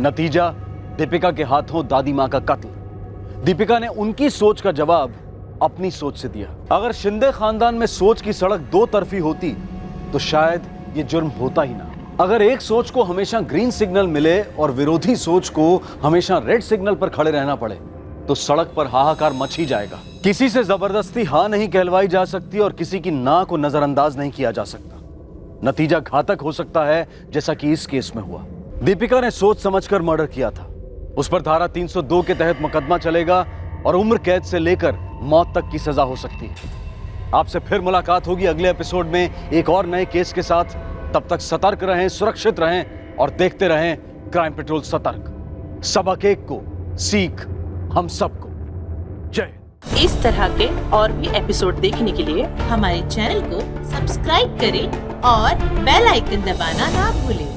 नतीजा, दीपिका के हाथों दादी माँ का कत्ल। दीपिका ने उनकी सोच का जवाब अपनी सोच से दिया। अगर शिंदे खानदान में सोच की सड़क दो तरफी होती तो शायद ये जुर्म होता ही ना। अगर एक सोच को हमेशा ग्रीन सिग्नल मिले और विरोधी सोच को हमेशा रेड सिग्नल पर खड़े रहना पड़े तो सड़क पर हाहाकार मच ही जाएगा। किसी से जबरदस्ती हाँ नहीं कहलवाई जा सकती और किसी की ना को नजरअंदाज नहीं किया जा सकता। नतीजा घातक हो सकता है, जैसा कि इस केस में हुआ। दीपिका ने सोच समझकर मर्डर किया था। उस पर धारा 302 के तहत मुकदमा चलेगा और उम्र कैद से लेकर मौत तक की सजा हो सकती है। आपसे फिर मुलाकात होगी अगले एपिसोड में एक और नए केस के साथ। तब तक सतर्क रहें, सुरक्षित रहें और देखते रहें क्राइम पेट्रोल सतर्क। सबक एक को सीख हम सबको। जय। इस तरह के और भी एपिसोड देखने के लिए हमारे चैनल को सब्सक्राइब करें और बेल आइकन दबाना ना भूलें।